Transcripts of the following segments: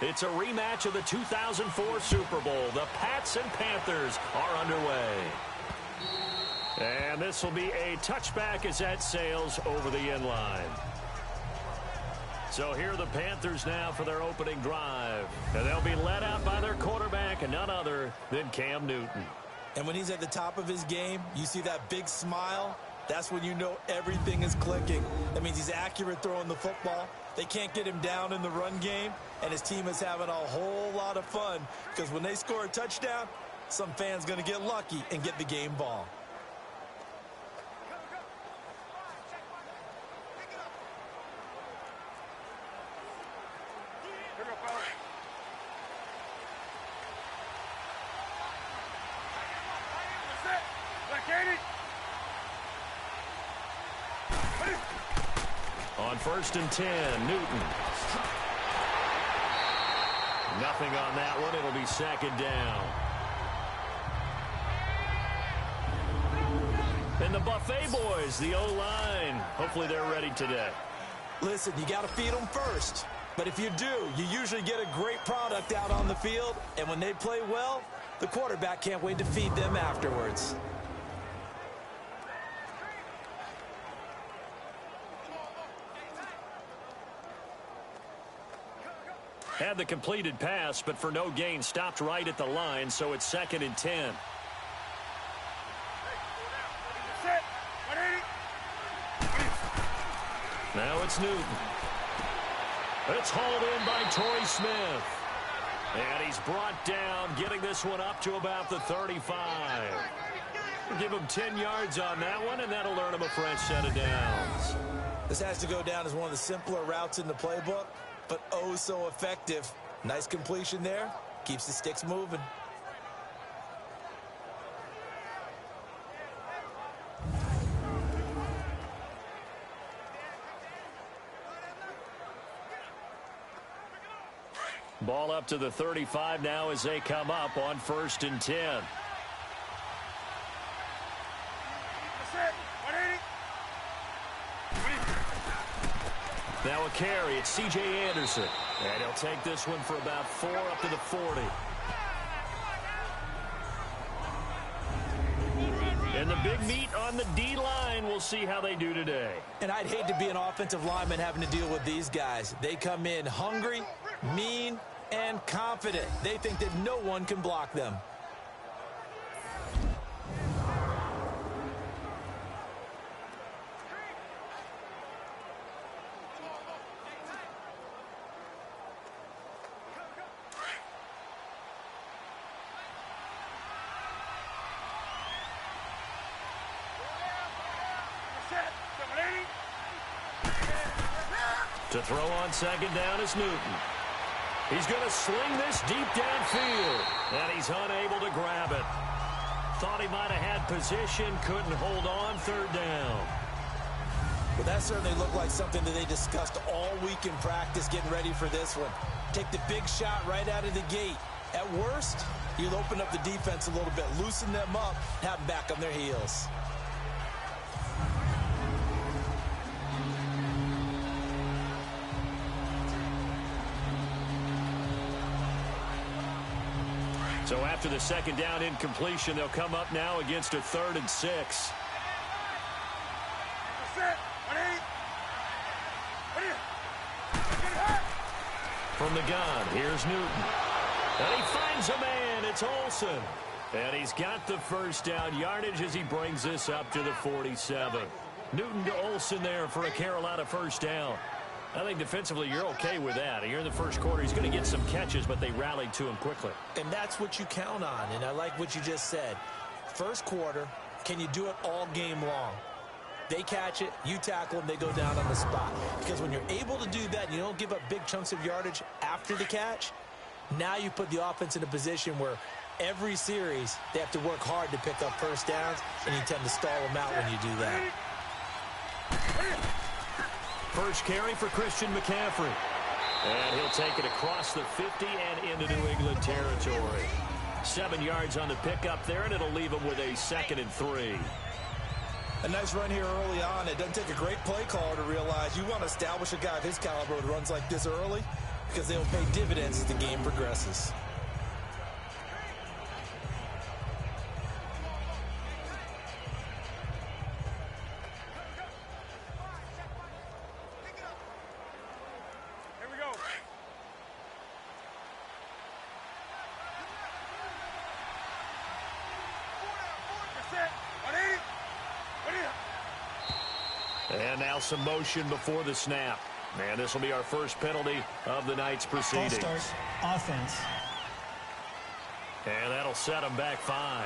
It's a rematch of the 2004 Super Bowl. The Pats and Panthers are underway. And this will be a touchback as that sails over the end line. So here are the Panthers now for their opening drive. And they'll be led out by their quarterback and none other than Cam Newton. And when he's at the top of his game, you see that big smile. That's when you know everything is clicking. That means he's accurate throwing the football. They can't get him down in the run game, and his team is having a whole lot of fun because when they score a touchdown, some fan's going to get lucky and get the game ball. On 1st and 10, Newton. Nothing on that one. It'll be 2nd down. And the Buffet boys, the O-line. Hopefully they're ready today. Listen, you got to feed them first. But if you do, you usually get a great product out on the field. And when they play well, the quarterback can't wait to feed them afterwards. Had the completed pass, but for no gain, stopped right at the line, so it's 2nd and 10. Now it's Newton. It's hauled in by Torrey Smith. And he's brought down, getting this one up to about the 35. Give him 10 yards on that one, and that'll earn him a fresh set of downs. This has to go down as one of the simpler routes in the playbook, but oh so effective. Nice completion there. Keeps the sticks moving. Ball up to the 35 now as they come up on 1st and 10. Now a carry. It's C.J. Anderson. And he'll take this one for about 4 up to the 40. And the big meat on the D-line. We'll see how they do today. And I'd hate to be an offensive lineman having to deal with these guys. They come in hungry, mean, and confident. They think that no one can block them. To throw on 2nd down is Newton. He's going to sling this deep downfield, and he's unable to grab it. Thought he might have had position, couldn't hold on, 3rd down. Well, that certainly looked like something that they discussed all week in practice getting ready for this one. Take the big shot right out of the gate. At worst, you'll open up the defense a little bit, loosen them up, and have them back on their heels. So after the 2nd down incompletion, they'll come up now against a 3rd and 6. From the gun, here's Newton. And he finds a man. It's Olsen. And he's got the 1st down yardage as he brings this up to the 47. Newton to Olsen there for a Carolina 1st down. I think defensively you're okay with that. Here in the 1st quarter, he's going to get some catches, but they rallied to him quickly. And that's what you count on, and I like what you just said. 1st quarter, can you do it all game long? They catch it, you tackle them, they go down on the spot. Because when you're able to do that, and you don't give up big chunks of yardage after the catch, now you put the offense in a position where every series they have to work hard to pick up 1st downs, and you tend to stall them out when you do that. First carry for Christian McCaffrey. And he'll take it across the 50 and into New England territory. 7 yards on the pickup there, and it'll leave him with a 2nd and 3. A nice run here early on. It doesn't take a great play caller to realize you want to establish a guy of his caliber who runs like this early. because they will pay dividends as the game progresses. And now some motion before the snap. And this will be our first penalty of the night's proceedings. False start, offense. And that'll set them back 5.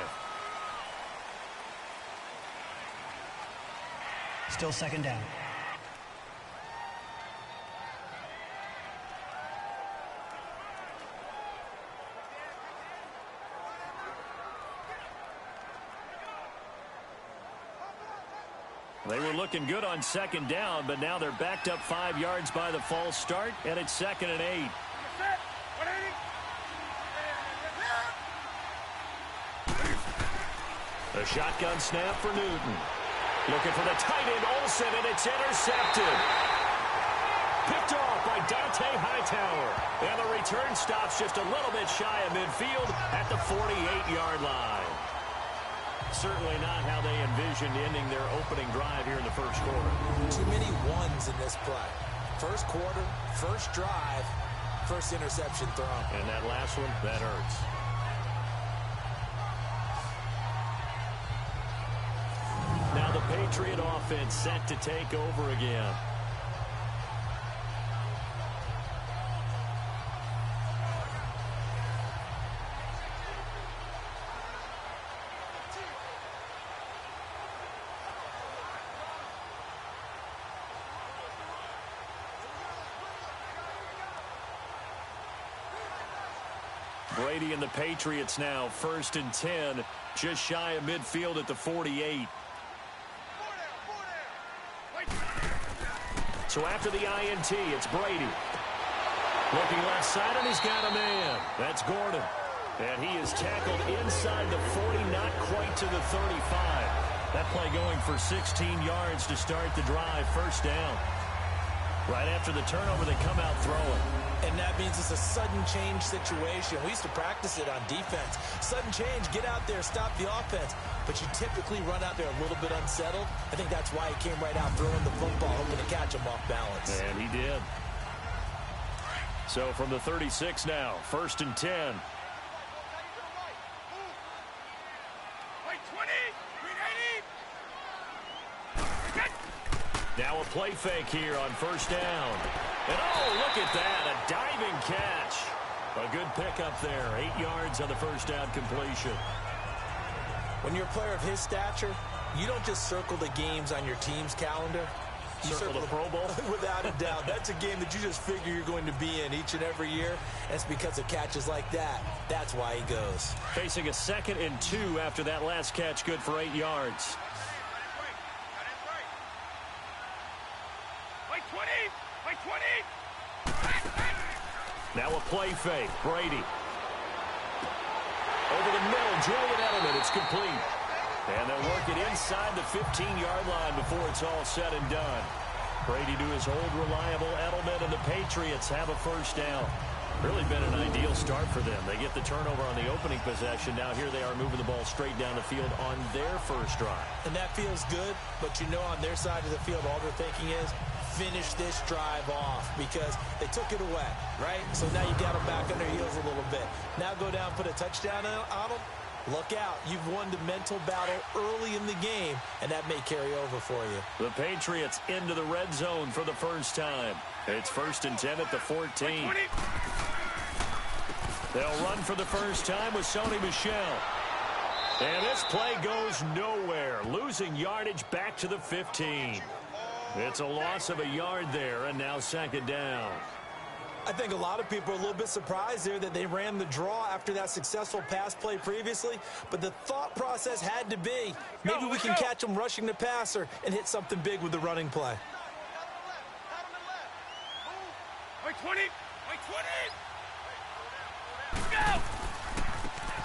Still second down. They were looking good on second down, but now they're backed up 5 yards by the false start, and it's 2nd and 8. A shotgun snap for Newton. Looking for the tight end, Olsen, and it's intercepted. Picked off by Dante Hightower. And the return stops just a little bit shy of midfield at the 48-yard line. Certainly not how they envisioned ending their opening drive here in the first quarter. Too many ones in this play. First quarter, first drive, first interception thrown. And that last one, that hurts. Now the Patriot offense set to take over again. Brady and the Patriots now, 1st and 10, just shy of midfield at the 48. So after the INT, it's Brady. Looking left side, and he's got a man. That's Gordon. And he is tackled inside the 40, not quite to the 35. That play going for 16 yards to start the drive, 1st down. Right after the turnover, they come out throwing. And that means it's a sudden change situation. We used to practice it on defense. Sudden change, get out there, stop the offense. But you typically run out there a little bit unsettled. I think that's why he came right out throwing the football, hoping to catch him off balance. And he did. So from the 36 now, 1st and 10. Now a play fake here on 1st down. And oh, look at that, a diving catch. A good pickup there, 8 yards on the 1st down completion. When you're a player of his stature, you don't just circle the games on your team's calendar. You circle the Pro Bowl? Without a doubt. That's a game that you just figure you're going to be in each and every year. And it's because of catches like that. That's why he goes. Facing a 2nd and 2 after that last catch, good for 8 yards. Now a play fake. Brady. Over the middle, Julian Edelman. It's complete. And they'll work it inside the 15-yard line before it's all said and done. Brady to his old reliable Edelman, and the Patriots have a 1st down. Really been an ideal start for them. They get the turnover on the opening possession. Now here they are moving the ball straight down the field on their 1st drive. And that feels good, but you know on their side of the field all they're thinking is finish this drive off because they took it away, right? So now you got them back on their heels a little bit. Now go down, put a touchdown on them. Look out. You've won the mental battle early in the game, and that may carry over for you. The Patriots into the red zone for the 1st time. It's 1st and 10 at the 14. They'll run for the 1st time with Sony Michel. And this play goes nowhere. Losing yardage back to the 15. It's a loss of a yard there, and now 2nd down. I think a lot of people are a little bit surprised there that they ran the draw after that successful pass play previously. But the thought process had to be, maybe we can catch them rushing the passer and hit something big with the running play.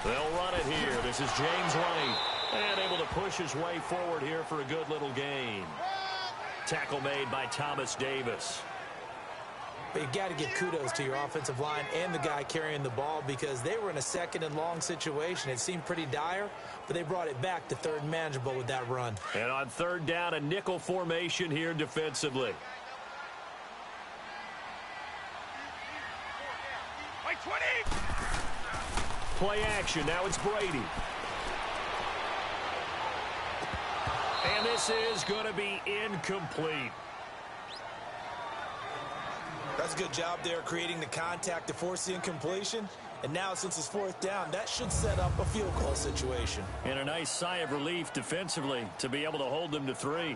They'll run it here. This is James White. And able to push his way forward here for a good little gain. Tackle made by Thomas Davis. But you got to give kudos to your offensive line and the guy carrying the ball because they were in a second and long situation. It seemed pretty dire, but they brought it back to third and manageable with that run. And on third down, a nickel formation here defensively. Play action. Now it's Brady. And this is going to be incomplete. That's a good job there creating the contact to force the incompletion. And now since it's fourth down, that should set up a field goal situation. And a nice sigh of relief defensively to be able to hold them to 3.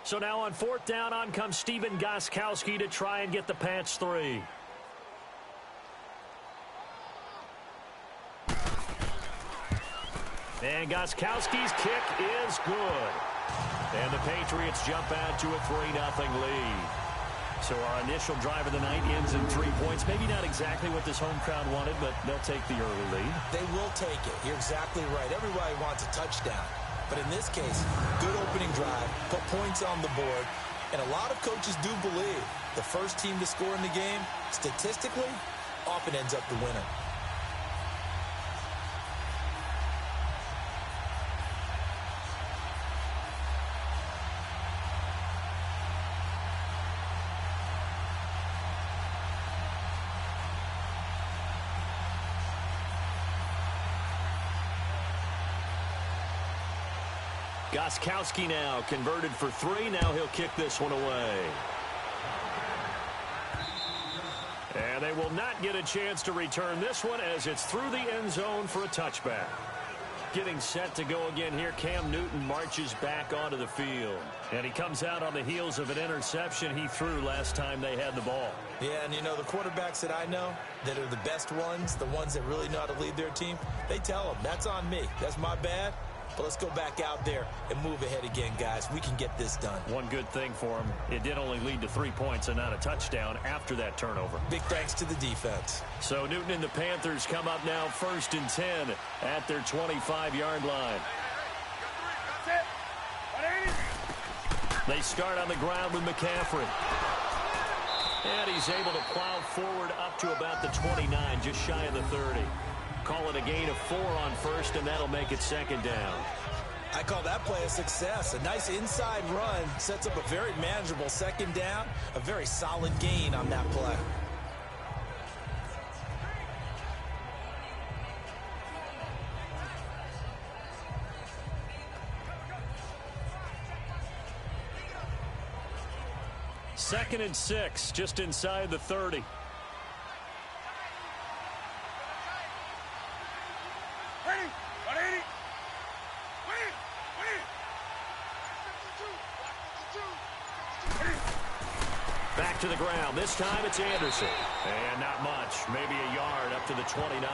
So now on fourth down, on comes Stephen Gostkowski to try and get the Pats 3. And Gostkowski's kick is good. And the Patriots jump out to a 3-0 lead. So our initial drive of the night ends in 3 points. Maybe not exactly what this home crowd wanted, but they'll take the early lead. They will take it. You're exactly right. Everybody wants a touchdown. But in this case, good opening drive, put points on the board, and a lot of coaches do believe the first team to score in the game, statistically, often ends up the winner. Gostkowski now converted for 3. Now he'll kick this one away. And they will not get a chance to return this one as it's through the end zone for a touchback. Getting set to go again here, Cam Newton marches back onto the field. And he comes out on the heels of an interception he threw last time they had the ball. Yeah, and you know, the quarterbacks that I know that are the best ones, the ones that really know how to lead their team, they tell them, that's on me. That's my bad. But let's go back out there and move ahead again, guys. We can get this done. One good thing for him, it did only lead to 3 points and not a touchdown after that turnover. Big thanks to the defense. So Newton and the Panthers come up now 1st and 10 at their 25-yard line. They start on the ground with McCaffrey. And he's able to plow forward up to about the 29, just shy of the 30. Call it a gain of 4 on first, and that'll make it 2nd down. I call that play a success. A nice inside run sets up a very manageable 2nd down. A very solid gain on that play. Second and 6, just inside the 30. Back to the ground. This time it's Anderson. And not much. Maybe a yard up to the 29.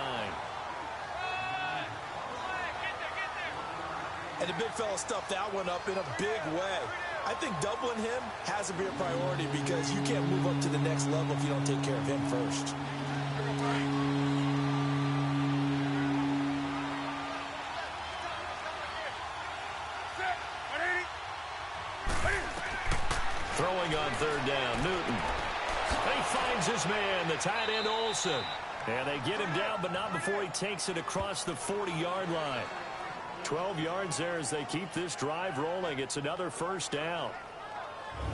And the big fella stuffed that one up in a big way. I think doubling him has to be a priority because you can't move up to the next level if you don't take care of him first. Throwing on 3rd down, Newton. And he finds his man, the tight end Olsen. And they get him down, but not before he takes it across the 40-yard line. 12 yards there as they keep this drive rolling. It's another 1st down.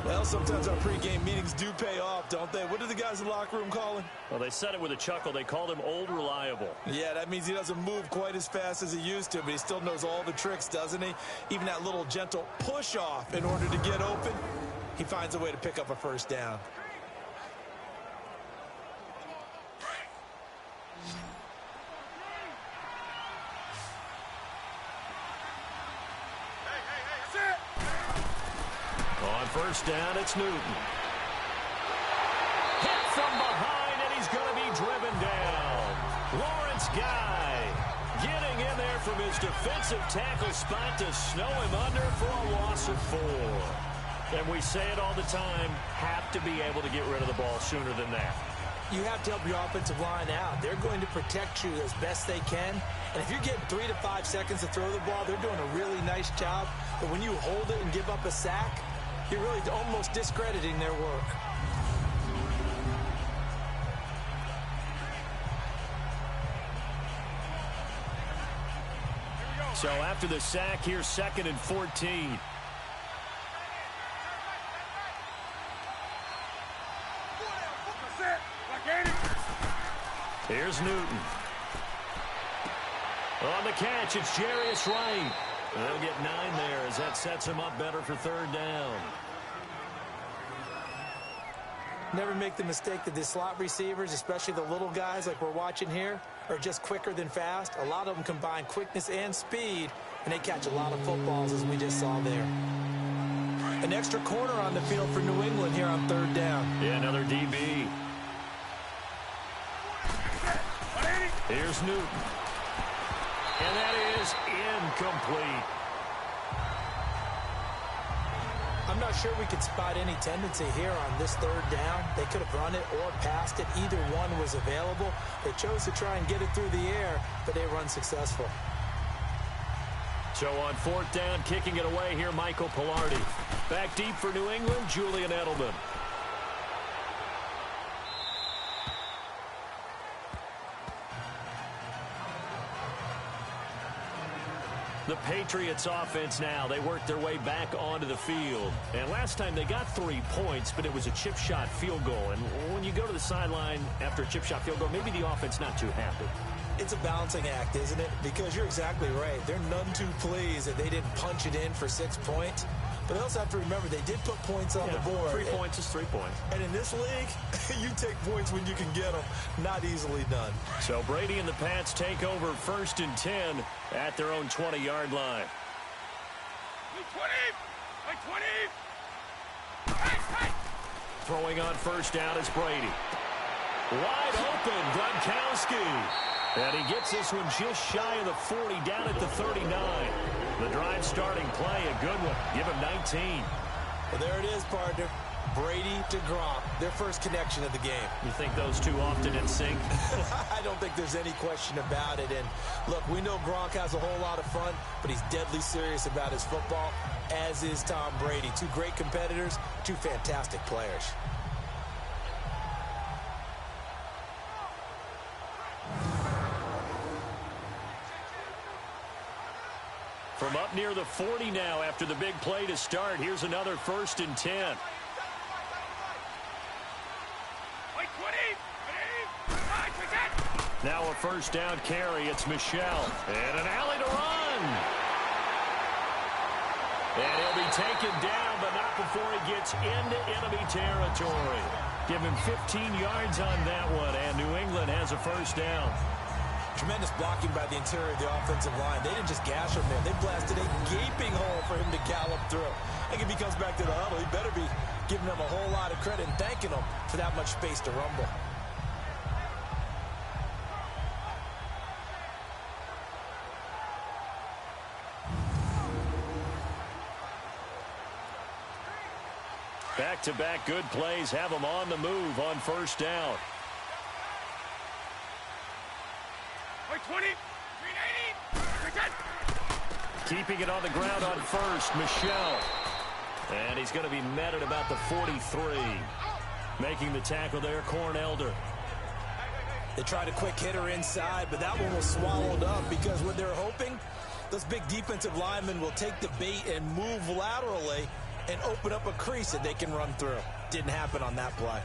Well, sometimes our pregame meetings do pay off, don't they? What do the guys in the locker room call him? Well, they said it with a chuckle. They called him Old Reliable. Yeah, that means he doesn't move quite as fast as he used to, but he still knows all the tricks, doesn't he? Even that little gentle push-off in order to get open. He finds a way to pick up a 1st down. On 1st down, it's Newton. Hit from behind, and he's going to be driven down. Lawrence Guy getting in there from his defensive tackle spot to snow him under for a loss of 4. And we say it all the time, have to be able to get rid of the ball sooner than that. you have to help your offensive line out. They're going to protect you as best they can. And if you're getting 3 to 5 seconds to throw the ball, they're doing a really nice job. But when you hold it and give up a sack, you're really almost discrediting their work. So after the sack, here's 2nd and 14. Here's Newton. On the catch, it's Jarius Wright. They'll get 9 there as that sets him up better for 3rd down. Never make the mistake that the slot receivers, especially the little guys like we're watching here, are just quicker than fast. A lot of them combine quickness and speed, and they catch a lot of footballs, as we just saw there. An extra corner on the field for New England here on 3rd down. Yeah, another DB. Here's Newton. And that is incomplete. I'm not sure we could spot any tendency here on this 3rd down. They could have run it or passed it. Either one was available. They chose to try and get it through the air, but they run successful. So on 4th down, kicking it away here, Michael Pilardi. Back deep for New England, Julian Edelman. The Patriots offense now, they work their way back onto the field. And last time they got 3 points, but it was a chip shot field goal. And when you go to the sideline after a chip shot field goal, maybe the offense not too happy. It's a balancing act, isn't it? Because you're exactly right. They're none too pleased that they didn't punch it in for 6 points. But they also have to remember they did put points on the board. 3 points is 3 points. And in this league, you take points when you can get them. Not easily done. So Brady and the Pats take over 1st and 10 at their own 20-yard line. 20! Throwing on 1st down is Brady. Wide open, Gronkowski. And he gets this one just shy of the 40, down at the 39. The drive starting play, a good one. Give him 19. Well, there it is, partner. Brady to Gronk, their first connection of the game. You think those two often in sync? I don't think there's any question about it. And look, we know Gronk has a whole lot of fun, but he's deadly serious about his football, as is Tom Brady. 2 great competitors, 2 fantastic players. From up near the 40 now after the big play to start. Here's another 1st and 10. Now a 1st down carry. It's Michelle. And an alley to run. And he'll be taken down, but not before he gets into enemy territory. Give him 15 yards on that one, and New England has a 1st down. Tremendous blocking by the interior of the offensive line. They didn't just gash him there. They blasted a gaping hole for him to gallop through. I think if he comes back to the huddle, he better be giving them a whole lot of credit and thanking them for that much space to rumble. Back-to-back good plays have them on the move on 1st down. 20, 380, keeping it on the ground on 1st, Michelle. And he's going to be met at about the 43. Making the tackle there, Cornelder. They tried a quick hitter inside, but that one was swallowed up because what they're hoping, those big defensive linemen will take the bait and move laterally and open up a crease that they can run through. Didn't happen on that play.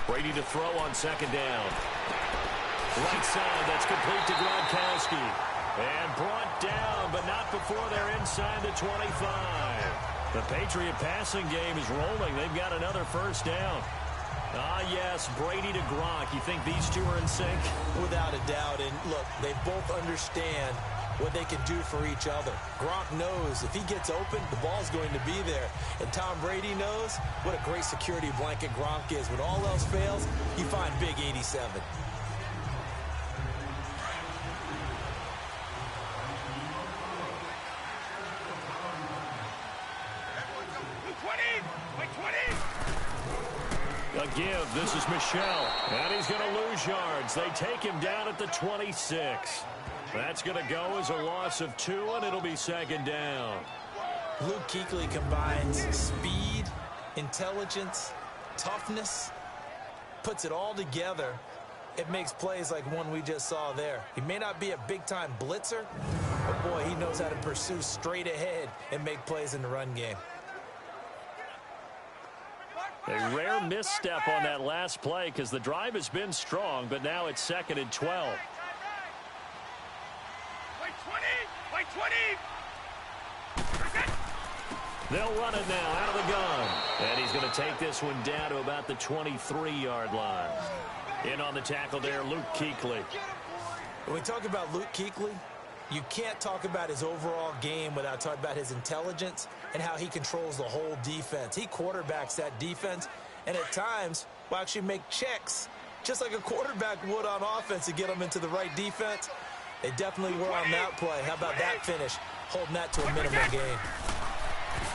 Brady to throw on 2nd down. Right side, that's complete to Gronkowski. And brought down, but not before they're inside the 25. The Patriot passing game is rolling. They've got another 1st down. Ah, yes, Brady to Gronk. You think these two are in sync? Without a doubt. And look, they both understand what they can do for each other. Gronk knows if he gets open, the ball's going to be there. And Tom Brady knows what a great security blanket Gronk is. When all else fails, you find Big 87. A give. This is Michel. And he's going to lose yards. They take him down at the 26. That's going to go as a loss of 2, and it'll be second down. Luke Kuechly combines speed, intelligence, toughness, puts it all together. It makes plays like one we just saw there. He may not be a big-time blitzer, but, boy, he knows how to pursue straight ahead and make plays in the run game. A rare misstep on that last play because the drive has been strong, but now it's 2nd and 12. Wait 20! They'll run it now out of the gun. And he's going to take this one down to about the 23-yard line. In on the tackle there, Luke Kuechly. When we talk about Luke Kuechly, you can't talk about his overall game without talking about his intelligence and how he controls the whole defense. He quarterbacks that defense, and at times will actually make checks, just like a quarterback would on offense to get them into the right defense. They definitely were on that play. How about that finish? Holding that to a minimal gain.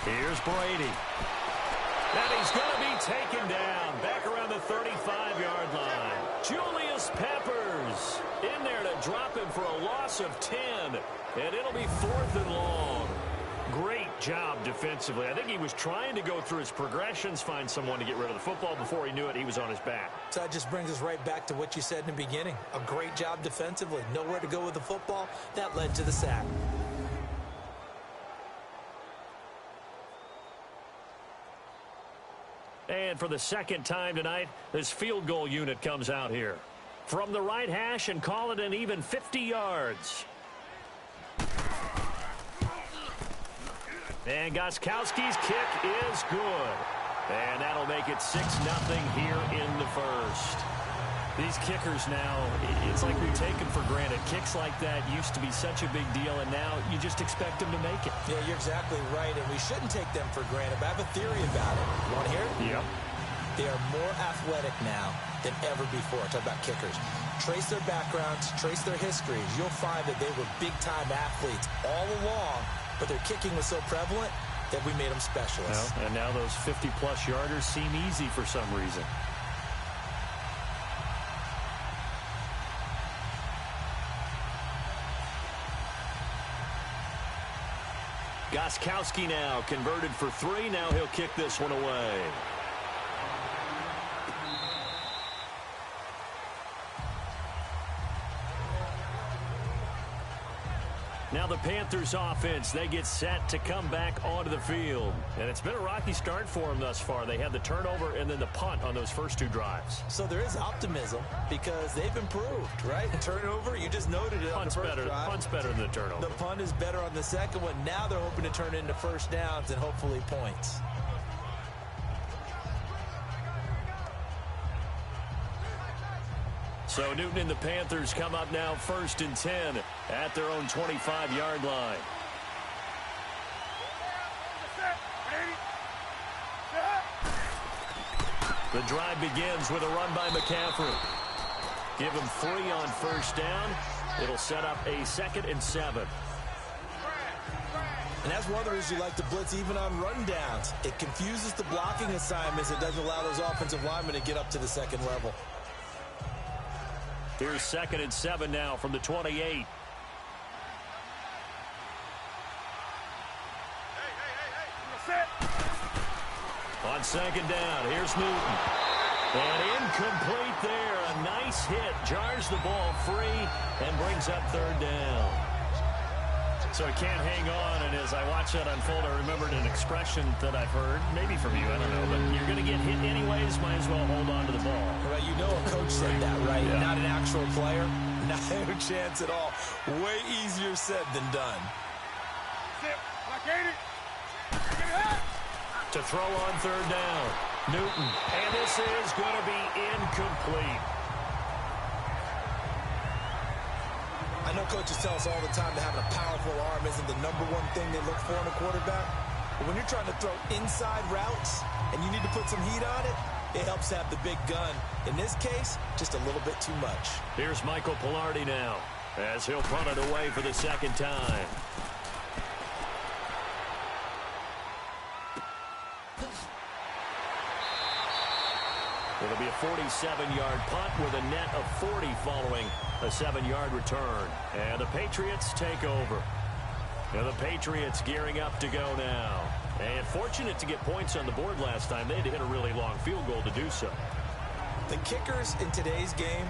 Here's Brady. And he's going to be taken down back around the 35-yard line. Julius Peppers in there to drop him for a loss of 10. And it'll be 4th and long. Great job defensively. I think he was trying to go through his progressions, find someone to get rid of the football. Before he knew it, he was on his back. So that just brings us right back to what you said in the beginning. A great job defensively. Nowhere to go with the football. That led to the sack. And for the second time tonight, this field goal unit comes out here. From the right hash and call it an even 50 yards. And Gostkowski's kick is good. And that'll make it 6-0 here in the first. These kickers now, it's like we take them for granted. Kicks like that used to be such a big deal, and now you just expect them to make it. Yeah, you're exactly right, and we shouldn't take them for granted. But I have a theory about it. You want to hear it? Yep. They are more athletic now than ever before. Talk about kickers. Trace their backgrounds, trace their histories. You'll find that they were big-time athletes all along, but their kicking was so prevalent that we made them specialists. Well, and now those 50-plus yarders seem easy for some reason. Gostkowski now converted for 3. Now he'll kick this one away. Now the Panthers offense, they get set to come back onto the field. And it's been a rocky start for them thus far. They had the turnover and then the punt on those first 2 drives. So there is optimism because they've improved, right? Turnover, you just noted it on the first drive. Punt's better than the turnover. The punt is better on the second one. Now they're hoping to turn it into first downs and hopefully points. So Newton and the Panthers come up now 1st and 10 at their own 25-yard line. The drive begins with a run by McCaffrey. Give him 3 on first down. It'll set up a 2nd and 7. And that's one of the reasons you like to blitz even on run downs. It confuses the blocking assignments. It doesn't allow those offensive linemen to get up to the second level. Here's 2nd and 7 now from the 28. On 2nd down, here's Newton. And incomplete there. A nice hit. Jars the ball free and brings up 3rd down. So he can't hang on, and as I watch that unfold, I remembered an expression that I've heard, maybe from you, I don't know, but you're going to get hit anyways, might as well hold on to the ball. Well, you know a coach said that, right? Yeah. Not an actual player. Not a chance at all. Way easier said than done. To throw on 3rd down, Newton, and this is going to be incomplete. I know coaches tell us all the time that having a powerful arm isn't the #1 thing they look for in a quarterback. But when you're trying to throw inside routes and you need to put some heat on it, it helps to have the big gun. In this case, just a little bit too much. Here's Michael Pilardi now as he'll punt it away for the second time. It'll be a 47-yard punt with a net of 40 following a 7-yard return. And the Patriots take over. Now the Patriots gearing up to go now. And fortunate to get points on the board last time. They had to hit a really long field goal to do so. The kickers in today's game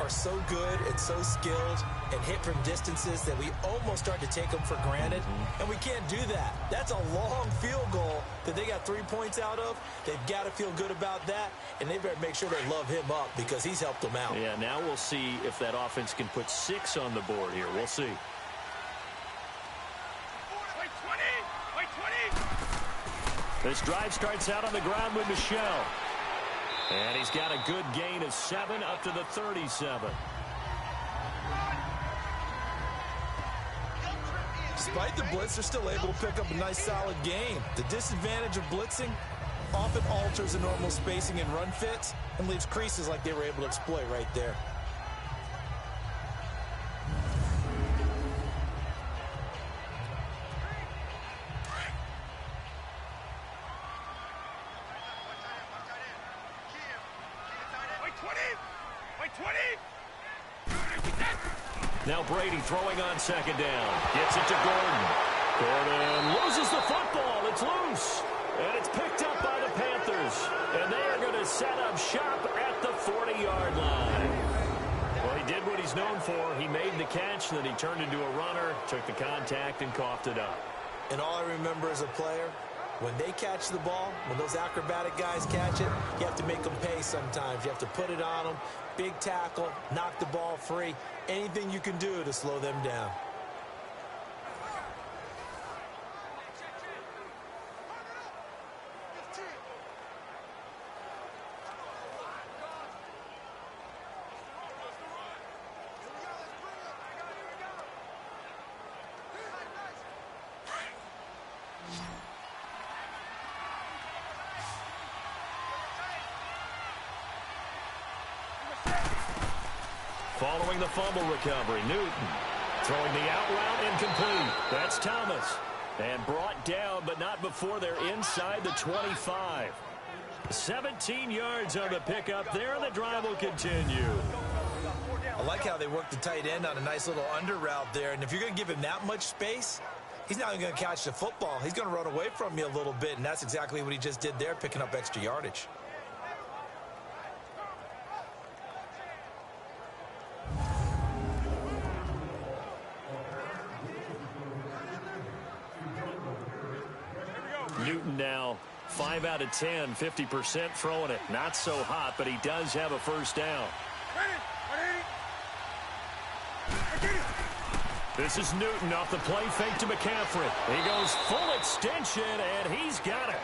are so good and so skilled and hit from distances that we almost start to take them for granted. And we can't do that. That's a long field goal that they got 3 points out of. They've got to feel good about that, and they better make sure they love him up because he's helped them out. Yeah, now we'll see if that offense can put 6 on the board here. We'll see. Wait 20! Wait 20! This drive starts out on the ground with Michel. And he's got a good gain of 7 up to the 37. Despite the blitz, they're still able to pick up a nice solid gain. The disadvantage of blitzing often alters the normal spacing and run fits and leaves creases like they were able to exploit right there. Now Brady throwing on second down. Gets it to Gordon. Gordon loses the football. It's loose. And it's picked up by the Panthers. And they are going to set up shop at the 40-yard line. Well, he did what he's known for. He made the catch, then he turned into a runner, took the contact, and coughed it up. And all I remember as a player, when they catch the ball, when those acrobatic guys catch it, you have to make them pay sometimes. You have to put it on them. Big tackle, knock the ball free. Anything you can do to slow them down. Following the fumble recovery, Newton throwing the out route incomplete. That's Thomas. And brought down, but not before they're inside the 25. 17 yards on the pickup there, and the drive will continue. I like how they work the tight end on a nice little under route there. And if you're going to give him that much space, he's not even going to catch the football. He's going to run away from you a little bit, and that's exactly what he just did there, picking up extra yardage. Newton now 5 out of 10, 50% throwing it. Not so hot, but he does have a first down. This is Newton off the play fake to McCaffrey. He goes full extension, and he's got it.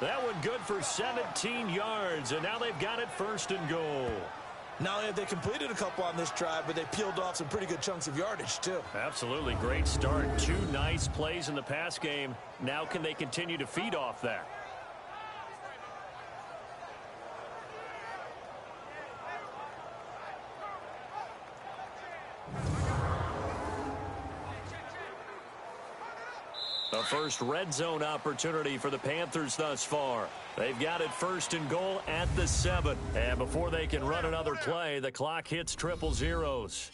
That one good for 17 yards, and now they've got it first and goal. Not only have they completed a couple on this drive, but they peeled off some pretty good chunks of yardage, too. Absolutely great start. 2 nice plays in the pass game. Now can they continue to feed off that? The first red zone opportunity for the Panthers thus far. They've got it first and goal at the 7. And before they can run another play, the clock hits triple zeros.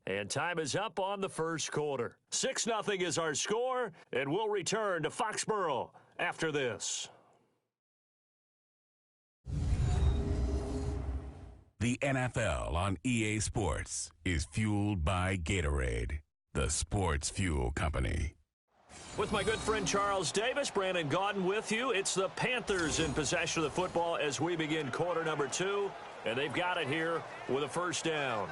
And time is up on the first quarter. 6-0 is our score, and we'll return to Foxborough after this. The NFL on EA Sports is fueled by Gatorade, the sports fuel company. With my good friend Charles Davis, Brandon Gaudin with you. It's the Panthers in possession of the football as we begin quarter number 2. And they've got it here with a first down.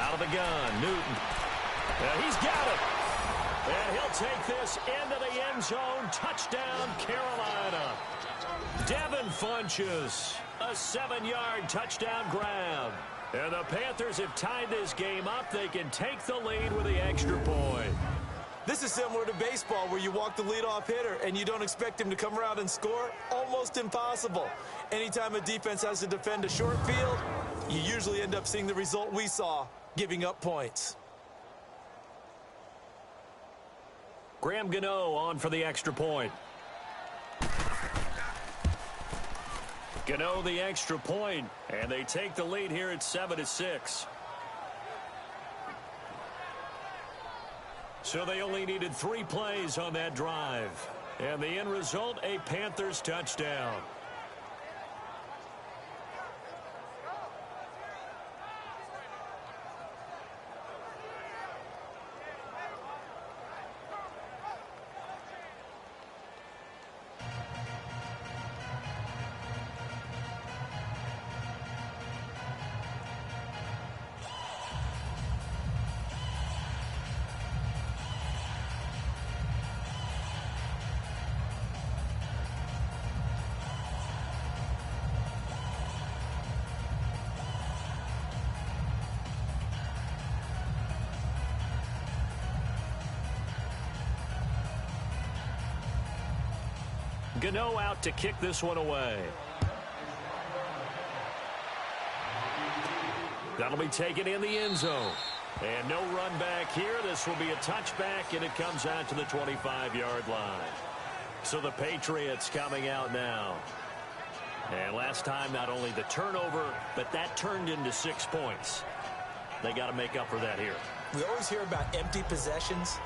Out of the gun, Newton. And he's got it. And he'll take this into the end zone. Touchdown, Carolina. Devin Funchess, a 7-yard touchdown grab. And the Panthers have tied this game up. They can take the lead with the extra point. This is similar to baseball where you walk the leadoff hitter and you don't expect him to come around and score. Almost impossible. Anytime a defense has to defend a short field, you usually end up seeing the result we saw, giving up points. Graham Gano on for the extra point. Gano the extra point, and they take the lead here at 7-6. So they only needed 3 plays on that drive. And the end result, a Panthers touchdown. Gano out to kick this one away. That'll be taken in the end zone. And no run back here. This will be a touchback, and it comes out to the 25-yard line. So the Patriots coming out now. And last time, not only the turnover, but that turned into 6 points. They got to make up for that here. We always hear about empty possessions,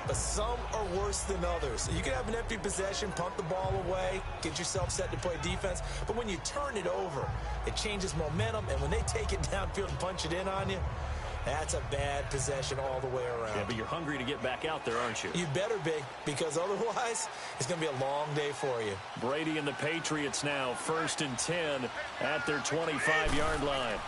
but some are worse than others. You can have an empty possession, punt the ball away, get yourself set to play defense. But when you turn it over, it changes momentum. And when they take it downfield and punch it in on you, that's a bad possession all the way around. Yeah, but you're hungry to get back out there, aren't you? You better be, because otherwise it's going to be a long day for you. Brady and the Patriots now 1st and 10 at their 25-yard line.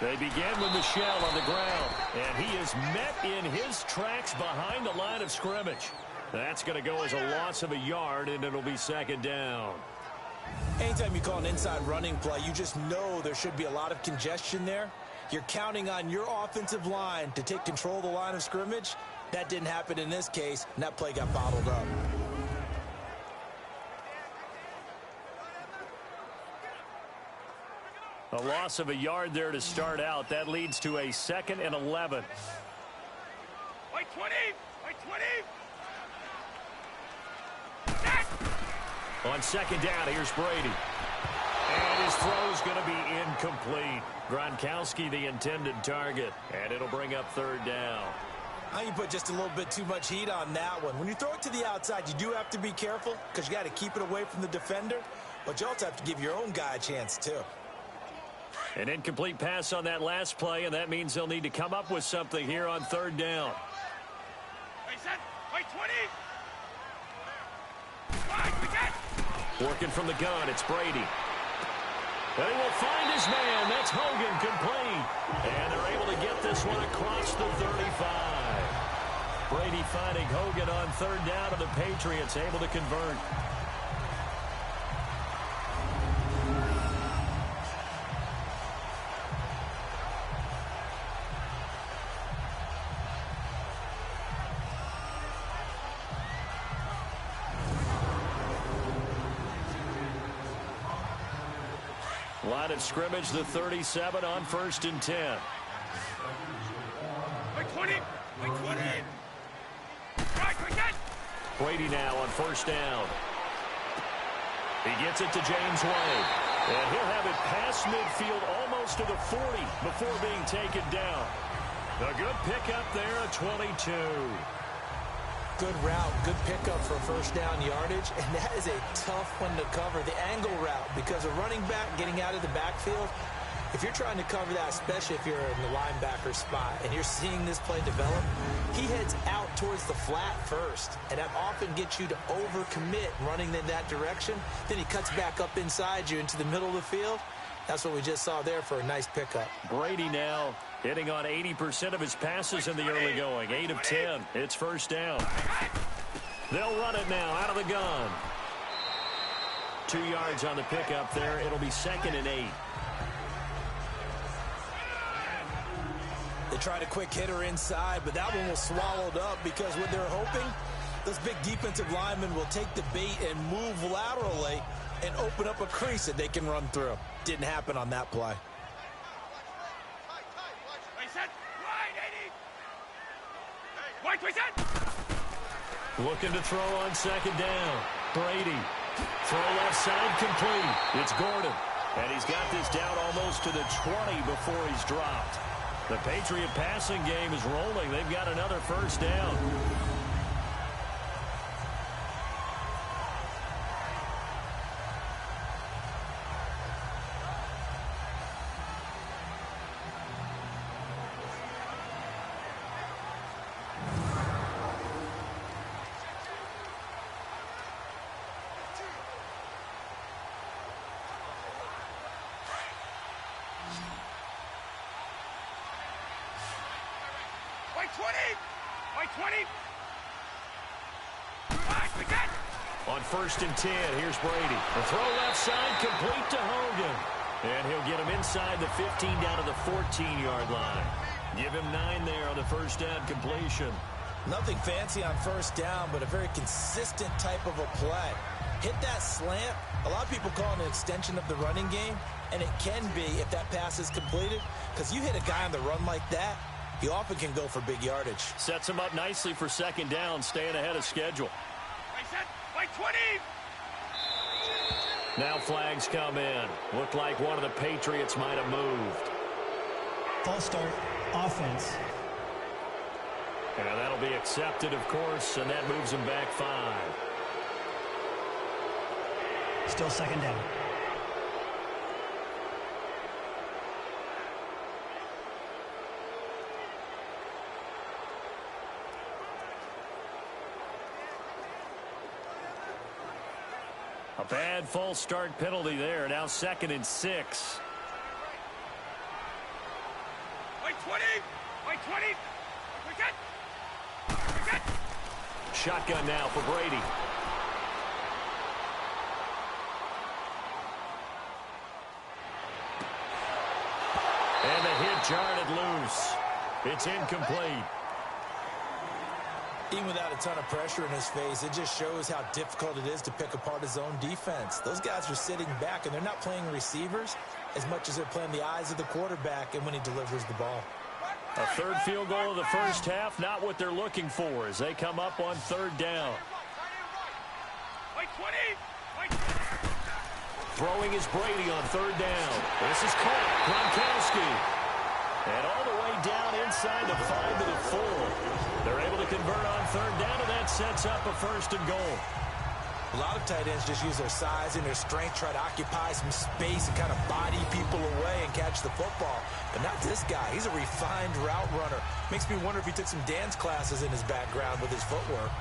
They begin with Michel on the ground, and he is met in his tracks behind the line of scrimmage. That's going to go as a loss of a yard, and it'll be 2nd down. Anytime you call an inside running play, you just know there should be a lot of congestion there. You're counting on your offensive line to take control of the line of scrimmage. That didn't happen in this case, and that play got bottled up. A loss of a yard there to start out. That leads to a 2nd and 11. Wait 20! Wait 20! On 2nd down, here's Brady. And his throw's going to be incomplete. Gronkowski the intended target. And it'll bring up 3rd down. I think you put just a little bit too much heat on that one. When you throw it to the outside, you do have to be careful because you got to keep it away from the defender. But you also have to give your own guy a chance, too. An incomplete pass on that last play, and that means they'll need to come up with something here on 3rd down. Wait set! Wait 20! Right, we get! Working from the gun, it's Brady. And he will find his man. That's Hogan, complete. And they're able to get this one across the 35. Brady finding Hogan on 3rd down, and the Patriots able to convert. Line of scrimmage, the 37 on 1st and 10. Wait 20! Wait 20! Right, we get! Brady now on 1st down. He gets it to James Wade. And he'll have it past midfield almost to the 40 before being taken down. A good pickup there at 22. Good route, good pickup for 1st down yardage, and that is a tough one to cover, the angle route, because a running back getting out of the backfield, if you're trying to cover that, especially if you're in the linebacker spot, and you're seeing this play develop, he heads out towards the flat first, and that often gets you to overcommit running in that direction. Then he cuts back up inside you into the middle of the field. That's what we just saw there for a nice pickup. Brady now hitting on 80% of his passes in the early going. 8 of 10. It's first down. They'll run it now out of the gun. 2 yards on the pickup there. It'll be 2nd and 8. They tried a quick hitter inside, but that one was swallowed up because what they're hoping, those big defensive linemen will take the bait and move laterally and open up a crease that they can run through. Didn't happen on that play. Looking to throw on 2nd down. Brady. Throw left side complete. It's Gordon. And he's got this down almost to the 20 before he's dropped. The Patriot passing game is rolling. They've got another first down. On 1st and 10, here's Brady. The throw left side complete to Hogan. And he'll get him inside the 15 down to the 14-yard line. Give him 9 there on the first down completion. Nothing fancy on first down, but a very consistent type of a play. Hit that slant. A lot of people call it an extension of the running game, and it can be if that pass is completed, because you hit a guy on the run like that, he often can go for big yardage. Sets him up nicely for 2nd down, staying ahead of schedule. Now flags come in. Looked like one of the Patriots might have moved. False start, offense. And that'll be accepted, of course, and that moves him back 5. Still 2nd down. A bad false start penalty there. Now 2nd and 6. Shotgun now for Brady. And the hit jarred it loose. It's incomplete. Even without a ton of pressure in his face, it just shows how difficult it is to pick apart his own defense. Those guys are sitting back, and they're not playing receivers as much as they're playing the eyes of the quarterback and when he delivers the ball. A third field goal of the first half, not what they're looking for as they come up on 3rd down. Throwing is Brady on 3rd down. This is caught. Gronkowski. And all the way down inside the 5 to the 4. They're able to convert on 3rd down, and that sets up a 1st and goal. A lot of tight ends just use their size and their strength, try to occupy some space and kind of body people away and catch the football. But not this guy. He's a refined route runner. Makes me wonder if he took some dance classes in his background with his footwork.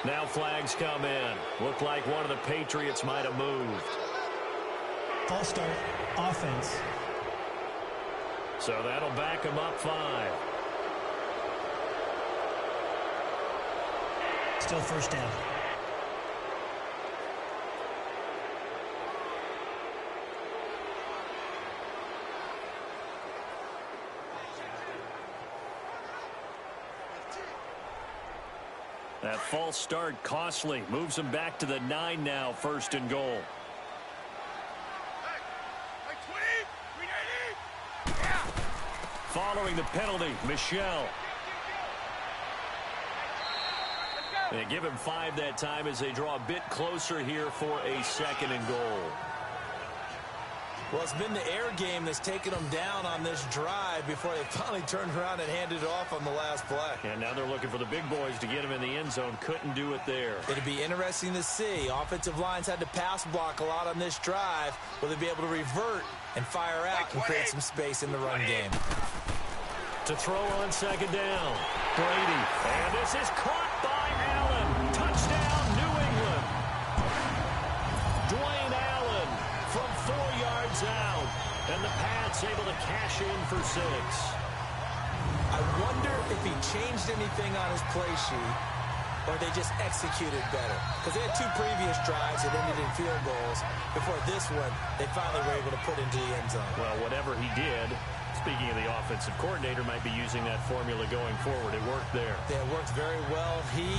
Now flags come in. Looked like one of the Patriots might have moved. False start, offense. So that'll back him up 5. Still 1st down. That false start costly. Moves him back to the 9 now, 1st and goal. Following the penalty, Michel. They give him 5 that time as they draw a bit closer here for a 2nd and goal. Well, it's been the air game that's taken them down on this drive before they finally turned around and handed it off on the last play. And now they're looking for the big boys to get him in the end zone. Couldn't do it there. It'd be interesting to see. Offensive lines had to pass block a lot on this drive. Will they be able to revert and fire out and create some space in the run game? To throw on second down, Brady. And this is caught by Allen. Touchdown, New England. Dwayne Allen from 4 yards out. And the Pats able to cash in for 6. I wonder if he changed anything on his play sheet or they just executed better. Because they had 2 previous drives that ended in field goals. Before this one, they finally were able to put into the end zone. Well, whatever he did, speaking of the offensive coordinator, might be using that formula going forward. It worked there. Yeah, it worked very well. He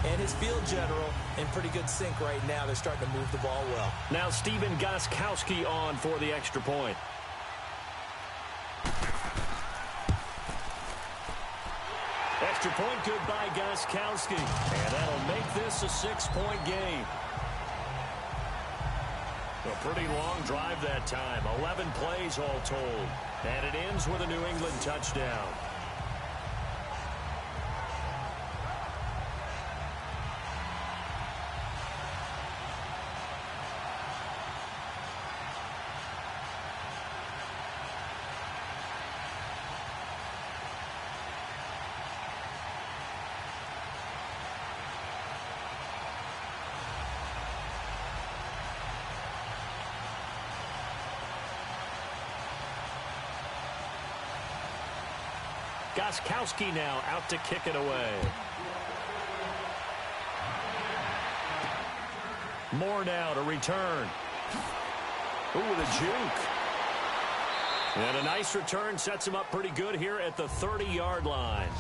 and his field general in pretty good sync right now. They're starting to move the ball well. Now Stephen Gostkowski on for the extra point. Extra point good by Gostkowski. And that'll make this a 6-point game. A pretty long drive that time. 11 plays all told. And it ends with a New England touchdown. Gostkowski now out to kick it away. Moore now to return. Ooh, with a juke. And a nice return sets him up pretty good here at the 30-yard line.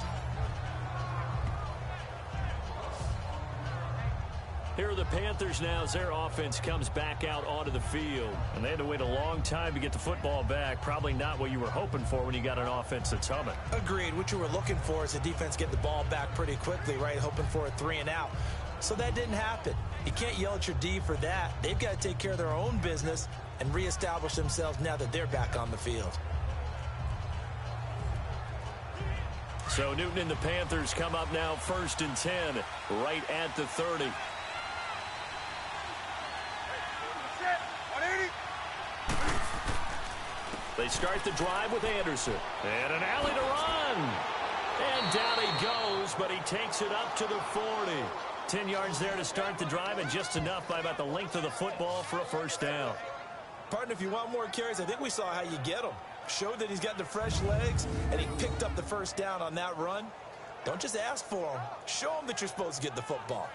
Here are the Panthers now as their offense comes back out onto the field. And they had to wait a long time to get the football back. Probably not what you were hoping for when you got an offense that's humming. Agreed. What you were looking for is the defense get the ball back pretty quickly, right? Hoping for a 3 and out. So that didn't happen. You can't yell at your D for that. They've got to take care of their own business and reestablish themselves now that they're back on the field. So Newton and the Panthers come up now 1st and 10, right at the 30. They start the drive with Anderson. And an alley to run. And down he goes, but he takes it up to the 40. 10 yards there to start the drive, and just enough by about the length of the football for a first down. Partner, if you want more carries, I think we saw how you get them. Showed that he's got the fresh legs, and he picked up the first down on that run. Don't just ask for them. Show them that you're supposed to get the football.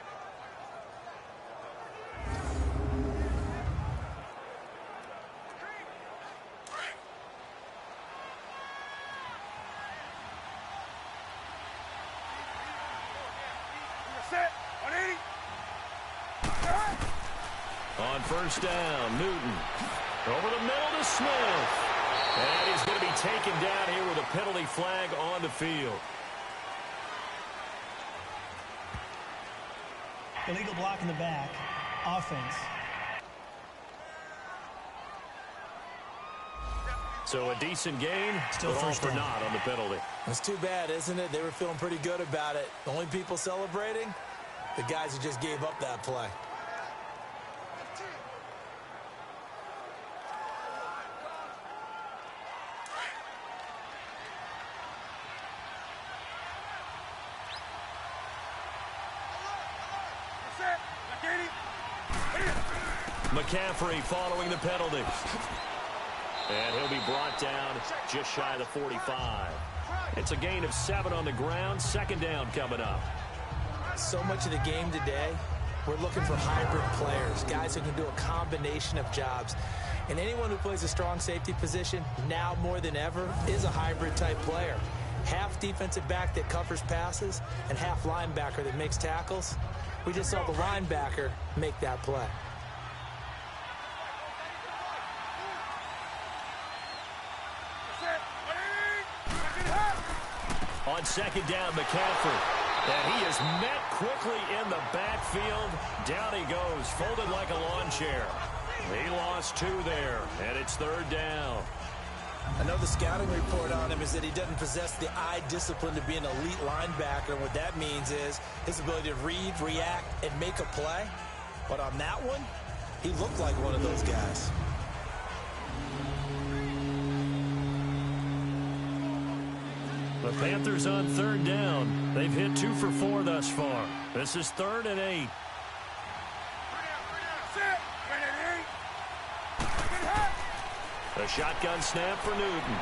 On first down, Newton. Over the middle to Smith. And he's going to be taken down here with a penalty flag on the field. Illegal block in the back. Offense. So a decent gain, Still but all first for down. naught on the penalty. It's too bad, isn't it? They were feeling pretty good about it. The only people celebrating, the guys who just gave up that play. McCaffrey following the penalty. And he'll be brought down just shy of the 45. It's a gain of 7 on the ground. 2nd down coming up. So much of the game today, we're looking for hybrid players, guys who can do a combination of jobs. And anyone who plays a strong safety position, now more than ever, is a hybrid type player. Half defensive back that covers passes and half linebacker that makes tackles. We just saw the linebacker make that play. On 2nd down, McCaffrey. And he is met quickly in the backfield. Down he goes, folded like a lawn chair. He lost 2 there, and it's 3rd down. I know the scouting report on him is that he doesn't possess the eye discipline to be an elite linebacker. What that means is his ability to read, react, and make a play. But on that one, he looked like one of those guys. The Panthers on 3rd down. They've hit 2 for 4 thus far. This is 3rd and 8. A shotgun snap for Newton.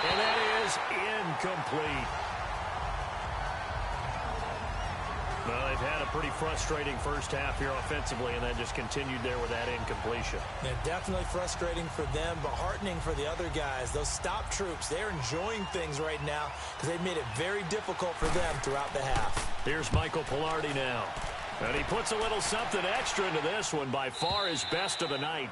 And that is incomplete. Well, they've had a pretty frustrating first half here offensively, and then just continued there with that incompletion. Yeah, definitely frustrating for them, but heartening for the other guys. Those stop troops, they're enjoying things right now because they've made it very difficult for them throughout the half. Here's Michael Pilardi now. And he puts a little something extra into this one, by far his best of the night.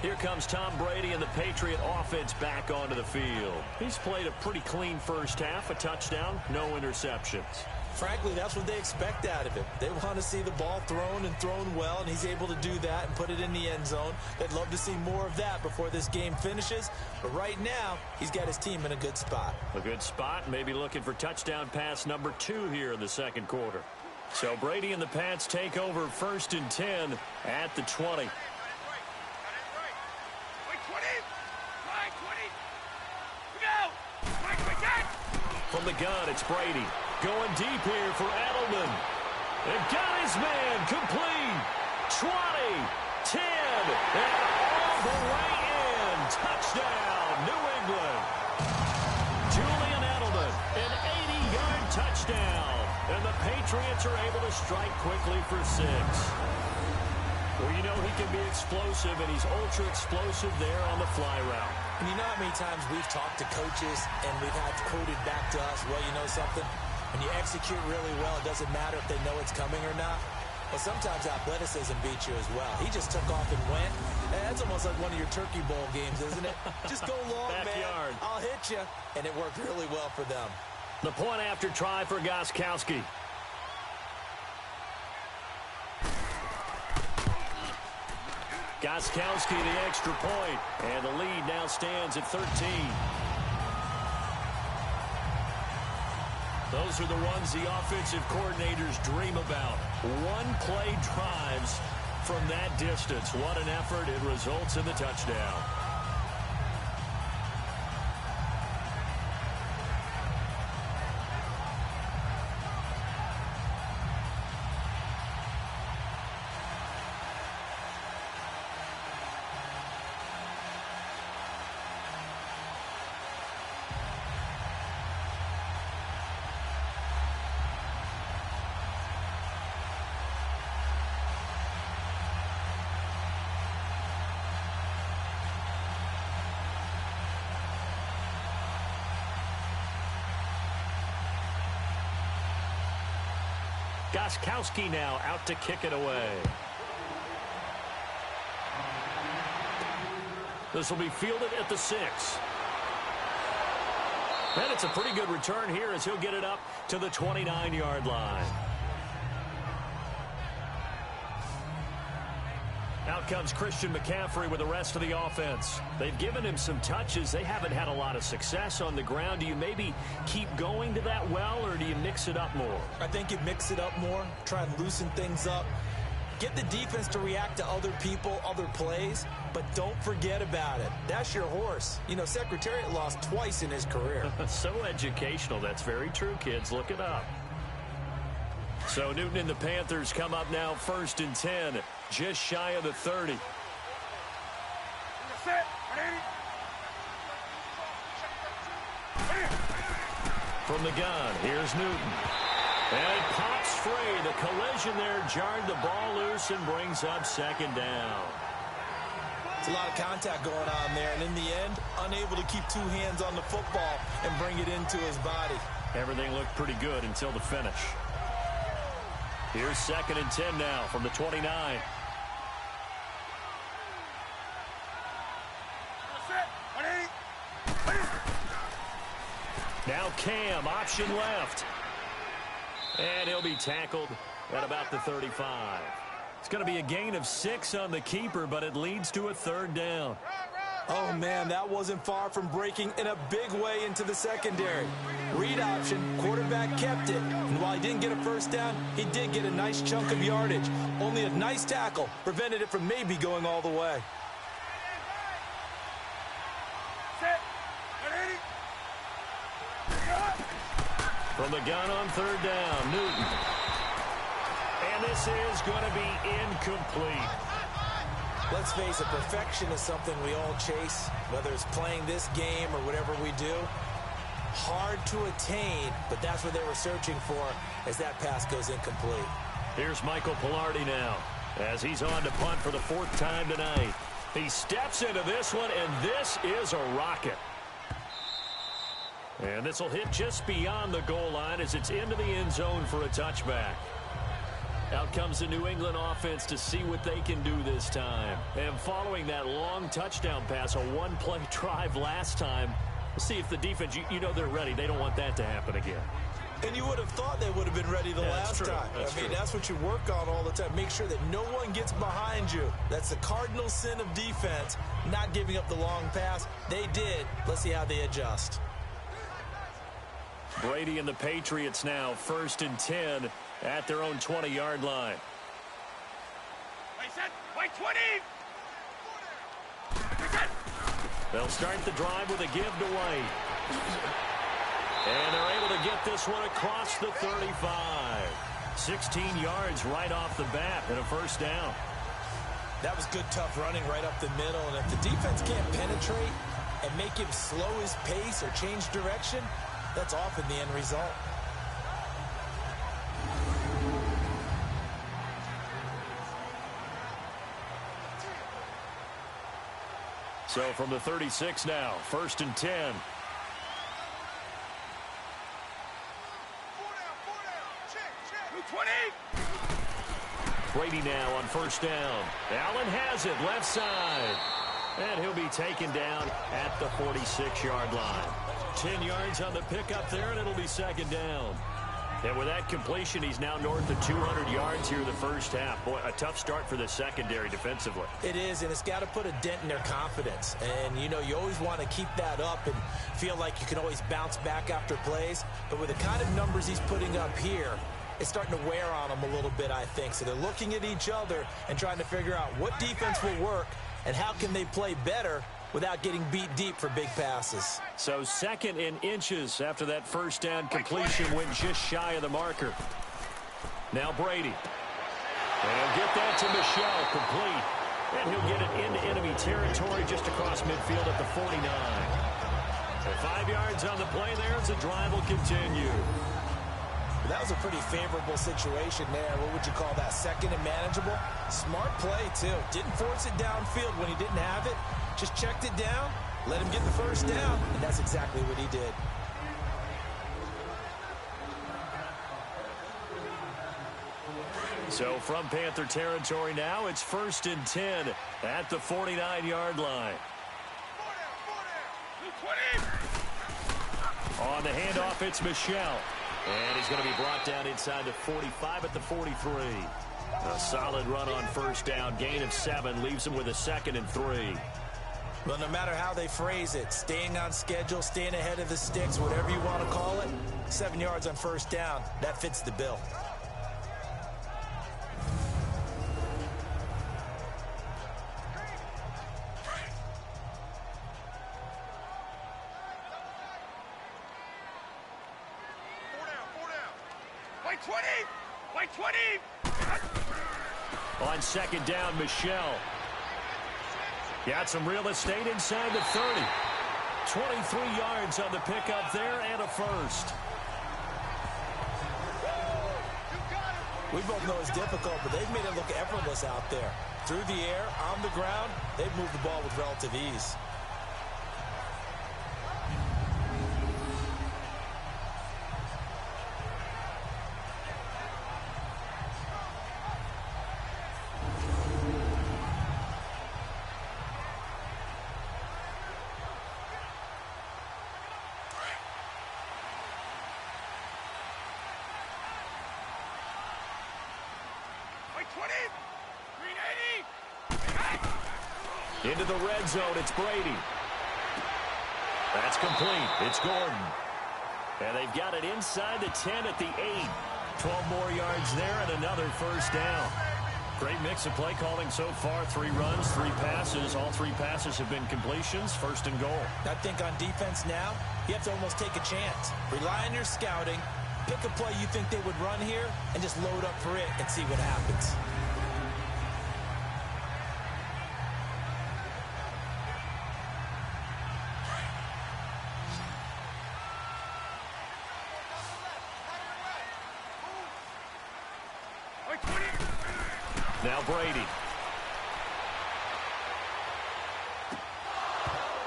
Here comes Tom Brady and the Patriot offense back onto the field. He's played a pretty clean first half, a touchdown, no interceptions. Frankly, that's what they expect out of him. They want to see the ball thrown and thrown well, and he's able to do that and put it in the end zone. They'd love to see more of that before this game finishes. But right now, he's got his team in a good spot. A good spot, maybe looking for touchdown pass number 2 here in the second quarter. So Brady and the Pats take over 1st and 10 at the 20. From the gun, it's Brady. Going deep here for Edelman. And got his man complete. 20, 10, and all the way in. Touchdown, New England. Julian Edelman, an 80-yard touchdown. And the Patriots are able to strike quickly for 6. Well, you know he can be explosive, and he's ultra-explosive there on the fly route. And you know how many times we've talked to coaches and we've had quoted back to us, well, you know something? When you execute really well, it doesn't matter if they know it's coming or not. Well, sometimes athleticism beats you as well. He just took off and went. And that's almost like one of your Turkey Bowl games, isn't it? Just go long, Backyard. man. I'll hit you. And it worked really well for them. The point after try for Gostkowski. Gostkowski the extra point, and the lead now stands at 13. Those are the ones the offensive coordinators dream about. One-play drives from that distance. What an effort. It results in the touchdown. Gostkowski now out to kick it away. This will be fielded at the 6. And it's a pretty good return here as he'll get it up to the 29-yard line. Out comes Christian McCaffrey with the rest of the offense. They've given him some touches. They haven't had a lot of success on the ground. Do you maybe keep going to that well, or do you mix it up more? I think you mix it up more, try and loosen things up. Get the defense to react to other people, other plays, but don't forget about it. That's your horse. You know, Secretariat lost twice in his career. So educational. That's very true, kids. Look it up. So Newton and the Panthers come up now 1st and 10, just shy of the 30. From the gun, here's Newton. And it pops free. The collision there jarred the ball loose and brings up 2nd down. It's a lot of contact going on there, and in the end, unable to keep 2 hands on the football and bring it into his body. Everything looked pretty good until the finish. Here's 2nd and 10 now from the 29. Now Cam, option left. And he'll be tackled at about the 35. It's going to be a gain of 6 on the keeper, but it leads to a 3rd down. Oh, man, that wasn't far from breaking in a big way into the secondary. Read option, quarterback kept it. And while he didn't get a first down, he did get a nice chunk of yardage. Only a nice tackle prevented it from maybe going all the way. From the gun on 3rd down, Newton. And this is going to be incomplete. Let's face it, perfection is something we all chase, whether it's playing this game or whatever we do. Hard to attain, but that's what they were searching for as that pass goes incomplete. Here's Michael Pilardi now as he's on to punt for the 4th time tonight. He steps into this one, and this is a rocket. And this will hit just beyond the goal line as it's into the end zone for a touchback. Out comes the New England offense to see what they can do this time. And following that long touchdown pass, a one-play drive last time, we'll see if the defense, you know they're ready. They don't want that to happen again. And you would have thought they would have been ready the last time. I mean, that's what you work on all the time. Make sure that no one gets behind you. That's the cardinal sin of defense, not giving up the long pass. They did. Let's see how they adjust. Brady and the Patriots now 1st and 10 at their own 20-yard line. Wait, set. Wait, 20. They'll start the drive with a give to White. And they're able to get this one across the 35. 16 yards right off the bat and a 1st down. That was good, tough running right up the middle. And if the defense can't penetrate and make him slow his pace or change direction, that's often the end result. So from the 36 now, 1st and 10. Brady now on 1st down. Allen has it, left side. And he'll be taken down at the 46-yard line. 10 yards on the pickup there, and it'll be 2nd down. And with that completion, he's now north of 200 yards here in the 1st half. Boy, a tough start for the secondary defensively. It is, and it's got to put a dent in their confidence. And, you know, you always want to keep that up and feel like you can always bounce back after plays. But with the kind of numbers he's putting up here, it's starting to wear on them a little bit, I think. So they're looking at each other and trying to figure out what defense will work and how can they play better without getting beat deep for big passes. So 2nd in inches after that 1st down completion went just shy of the marker. Now Brady. And he'll get that to Michelle, complete. And he'll get it into enemy territory just across midfield at the 49. So 5 yards on the play there as the drive will continue. That was a pretty favorable situation there. What would you call that? 2nd and manageable? Smart play, too. Didn't force it downfield when he didn't have it. Just checked it down, let him get the 1st down, and that's exactly what he did. So from Panther territory now, it's 1st and 10 at the 49-yard line. On the handoff, it's Michelle. And he's going to be brought down inside the 45 at the 43. A solid run on 1st down. Gain of 7 leaves him with a 2nd and 3. Well, no matter how they phrase it, staying on schedule, staying ahead of the sticks, whatever you want to call it, 7 yards on 1st down, that fits the bill. On 2nd down, Michelle. Got some real estate inside the 30. 23 yards on the pickup there and a 1st. We both know it's difficult, but they've made it look effortless out there. Through the air, on the ground, they've moved the ball with relative ease. Into the red zone, it's Brady. That's complete. It's Gordon. And they've got it inside the 10 at the 8. 12 more yards there and another first down. Great mix of play calling so far. 3 runs, 3 passes. All 3 passes have been completions. First and goal. I think on defense now, you have to almost take a chance. Rely on your scouting. Pick a play you think they would run here and just load up for it and see what happens. Now Brady.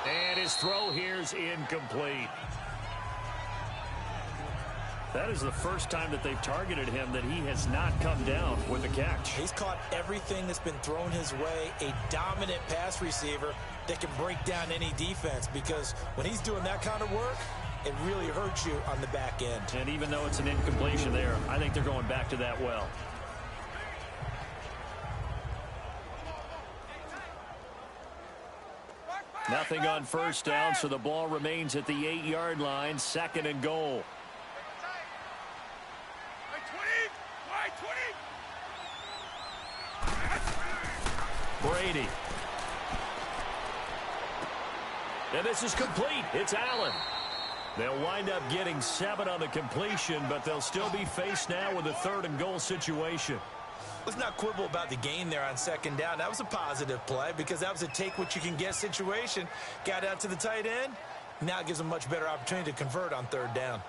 And his throw here's incomplete. That is the first time that they've targeted him that he has not come down with a catch. He's caught everything that's been thrown his way. A dominant pass receiver that can break down any defense, because when he's doing that kind of work, it really hurts you on the back end. And even though it's an incompletion there, I think they're going back to that well. Nothing on first down, so the ball remains at the 8-yard line. Second and goal. Brady. And this is complete. It's Allen. They'll wind up getting 7 on the completion, but they'll still be faced now with a 3rd and goal situation. Let's not quibble about the gain there on second down. That was a positive play because that was a take-what-you-can-get situation. Got out to the tight end. Now it gives them a much better opportunity to convert on 3rd down.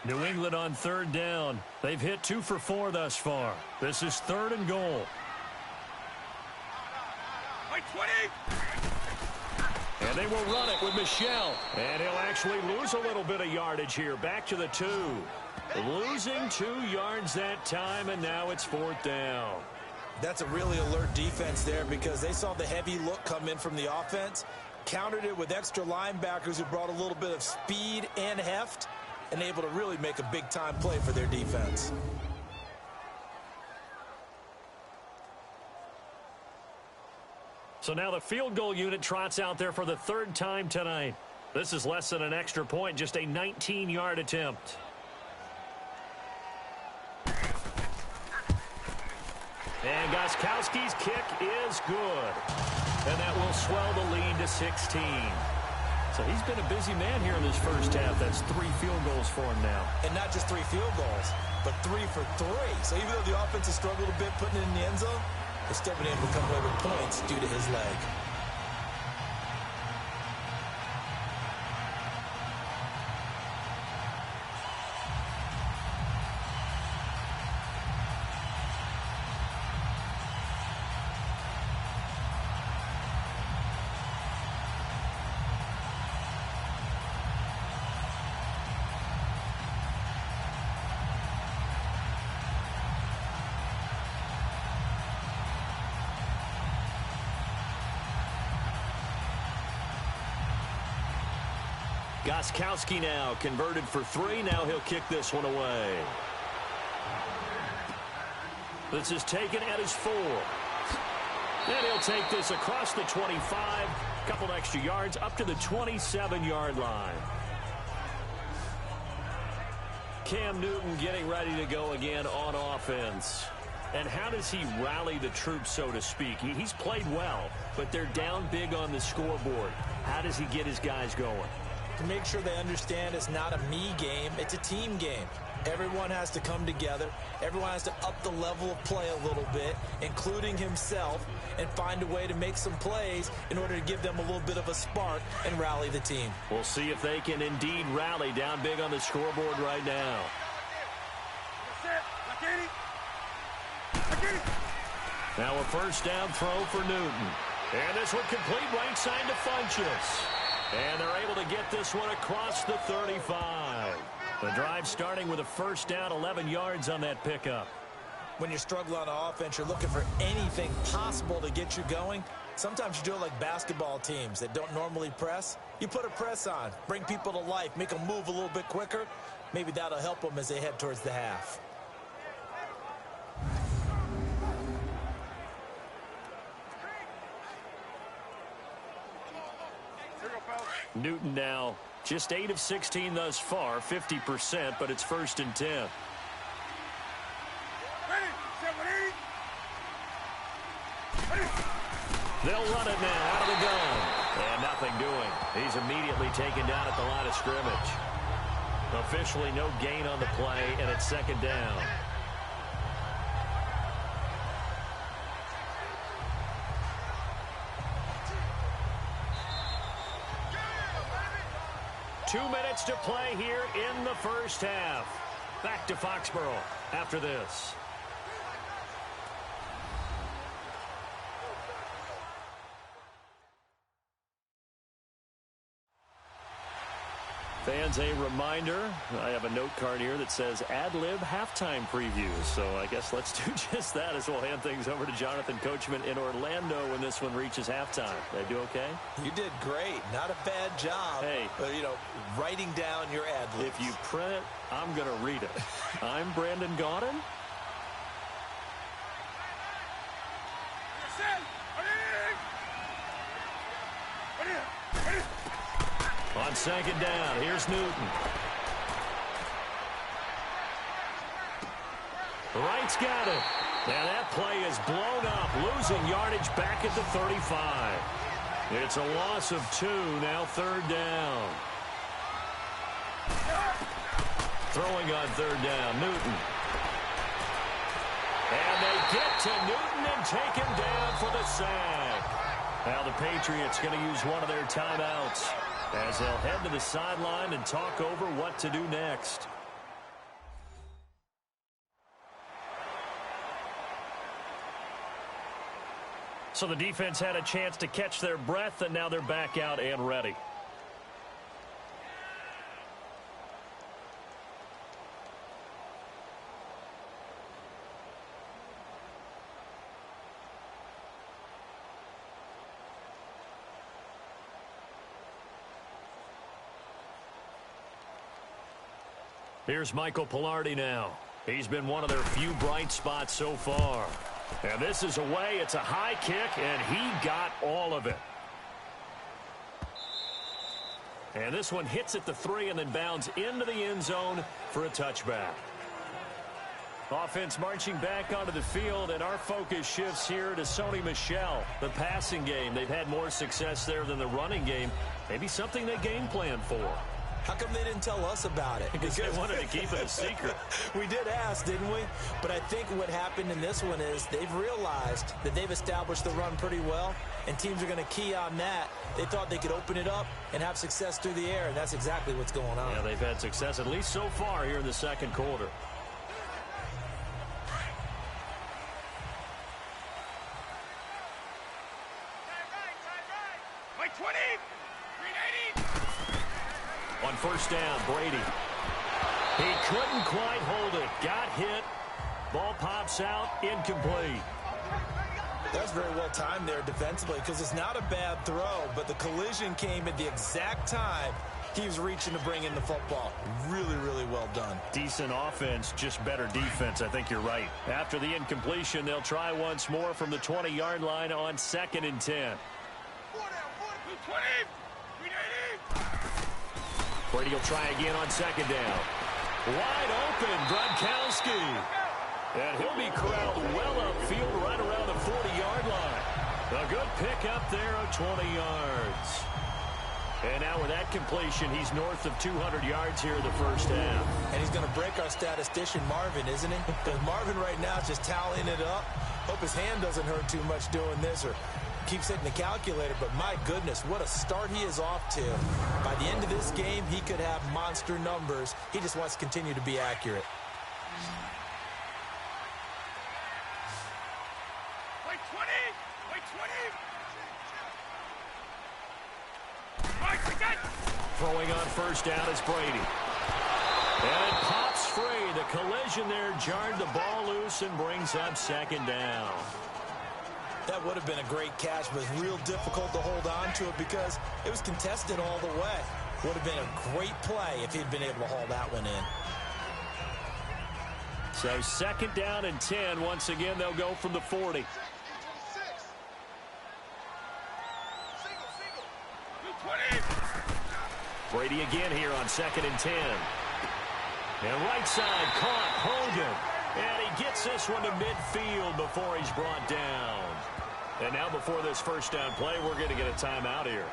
New England on 3rd down. They've hit 2 for 4 thus far. This is 3rd and goal. And they will run it with Michel. And he'll actually lose a little bit of yardage here. Back to the 2. Losing 2 yards that time, and now it's 4th down. That's a really alert defense there because they saw the heavy look come in from the offense, countered it with extra linebackers who brought a little bit of speed and heft, and able to really make a big-time play for their defense. So now the field goal unit trots out there for the 3rd time tonight. This is less than an extra point, just a 19-yard attempt. And Gostkowski's kick is good. And that will swell the lead to 16. So he's been a busy man here in this first half. That's 3 field goals for him now. And not just 3 field goals, but 3 for 3. So even though the offense has struggled a bit putting it in the end zone, they've still been able to come away with points due to his leg. Gostkowski now converted for 3. Now he'll kick this one away. This is taken at his 4. And he'll take this across the 25. Couple extra yards up to the 27-yard line. Cam Newton getting ready to go again on offense. And how does he rally the troops, so to speak? He's played well, but they're down big on the scoreboard. How does he get his guys going? To make sure they understand it's not a me game, it's a team game. Everyone has to come together. Everyone has to up the level of play a little bit, including himself, and find a way to make some plays in order to give them a little bit of a spark and rally the team. We'll see if they can indeed rally down big on the scoreboard right now. Now a first down throw for Newton. And this one complete right side to Funchess. And they're able to get this one across the 35. The drive starting with a first down, 11 yards on that pickup. When you're struggling on offense, you're looking for anything possible to get you going. Sometimes you do it like basketball teams that don't normally press. You put a press on, bring people to life, make them move a little bit quicker. Maybe that'll help them as they head towards the half. Newton now just 8 of 16 thus far, 50%, but it's 1st and 10. They'll run it now out of the gun. And nothing doing. He's immediately taken down at the line of scrimmage. Officially no gain on the play, and it's 2nd down. Two minutes to play here in the first half. Back to Foxborough after this. Fans, a reminder, I have a note card here that says ad-lib halftime previews. So I guess let's do just that as we'll hand things over to Jonathan Coachman in Orlando when this one reaches halftime. Did I do okay? You did great. Not a bad job. Hey. But, writing down your ad-libs. If you print it, I'm going to read it. I'm Brandon Gaudin. On 2nd down, here's Newton. Wright's got it. And that play is blown up, losing yardage back at the 35. It's a loss of 2, now 3rd down. Throwing on 3rd down, Newton. And they get to Newton and take him down for the sack. Now the Patriots going to use one of their timeouts as they'll head to the sideline and talk over what to do next. So the defense had a chance to catch their breath, and now they're back out and ready. Here's Michael Pilardi now. He's been one of their few bright spots so far. And this is away. It's a high kick, and he got all of it. And this one hits at the 3 and then bounds into the end zone for a touchback. Offense marching back onto the field, and our focus shifts here to Sony Michel. The passing game, they've had more success there than the running game. Maybe something they game plan for. How come they didn't tell us about it? Because they wanted to keep it a secret. We did ask, didn't we? But I think what happened in this one is they've realized that they've established the run pretty well, and teams are going to key on that. They thought they could open it up and have success through the air, and that's exactly what's going on. Yeah, they've had success at least so far here in the 2nd quarter. On 1st down, Brady. He couldn't quite hold it. Got hit. Ball pops out. Incomplete. That's very well timed there defensively because it's not a bad throw, but the collision came at the exact time he was reaching to bring in the football. Really, really well done. Decent offense, just better defense. I think you're right. After the incompletion, they'll try once more from the 20-yard line on 2nd and 10. Brady will try again on 2nd down. Wide open, Gronkowski. And he'll be corralled well upfield right around the 40-yard line. A good pickup there of 20 yards. And now with that completion, he's north of 200 yards here in the first half. And he's going to break our statistician, Marvin, isn't he? Because Marvin right now is just tallying it up. Hope his hand doesn't hurt too much doing this or keeps hitting the calculator, but my goodness, what a start he is off to. By the end of this game, he could have monster numbers. He just wants to continue to be accurate. Wait 20! Wait 20! Throwing on 1st down is Brady. And it pops free. The collision there jarred the ball loose and brings up second down. That would have been a great catch, but real difficult to hold on to it because it was contested all the way. Would have been a great play if he'd been able to haul that one in. So second down and 10. Once again, they'll go from the 40. Brady again here on second and 10. And right side caught Hogan. And he gets this one to midfield before he's brought down. And now before this first down play, we're going to get a timeout here,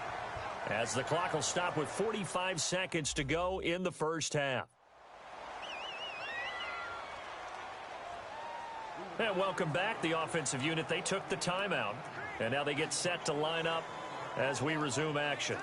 as the clock will stop with 45 seconds to go in the first half. And welcome back. The offensive unit, they took the timeout. And now they get set to line up as we resume action.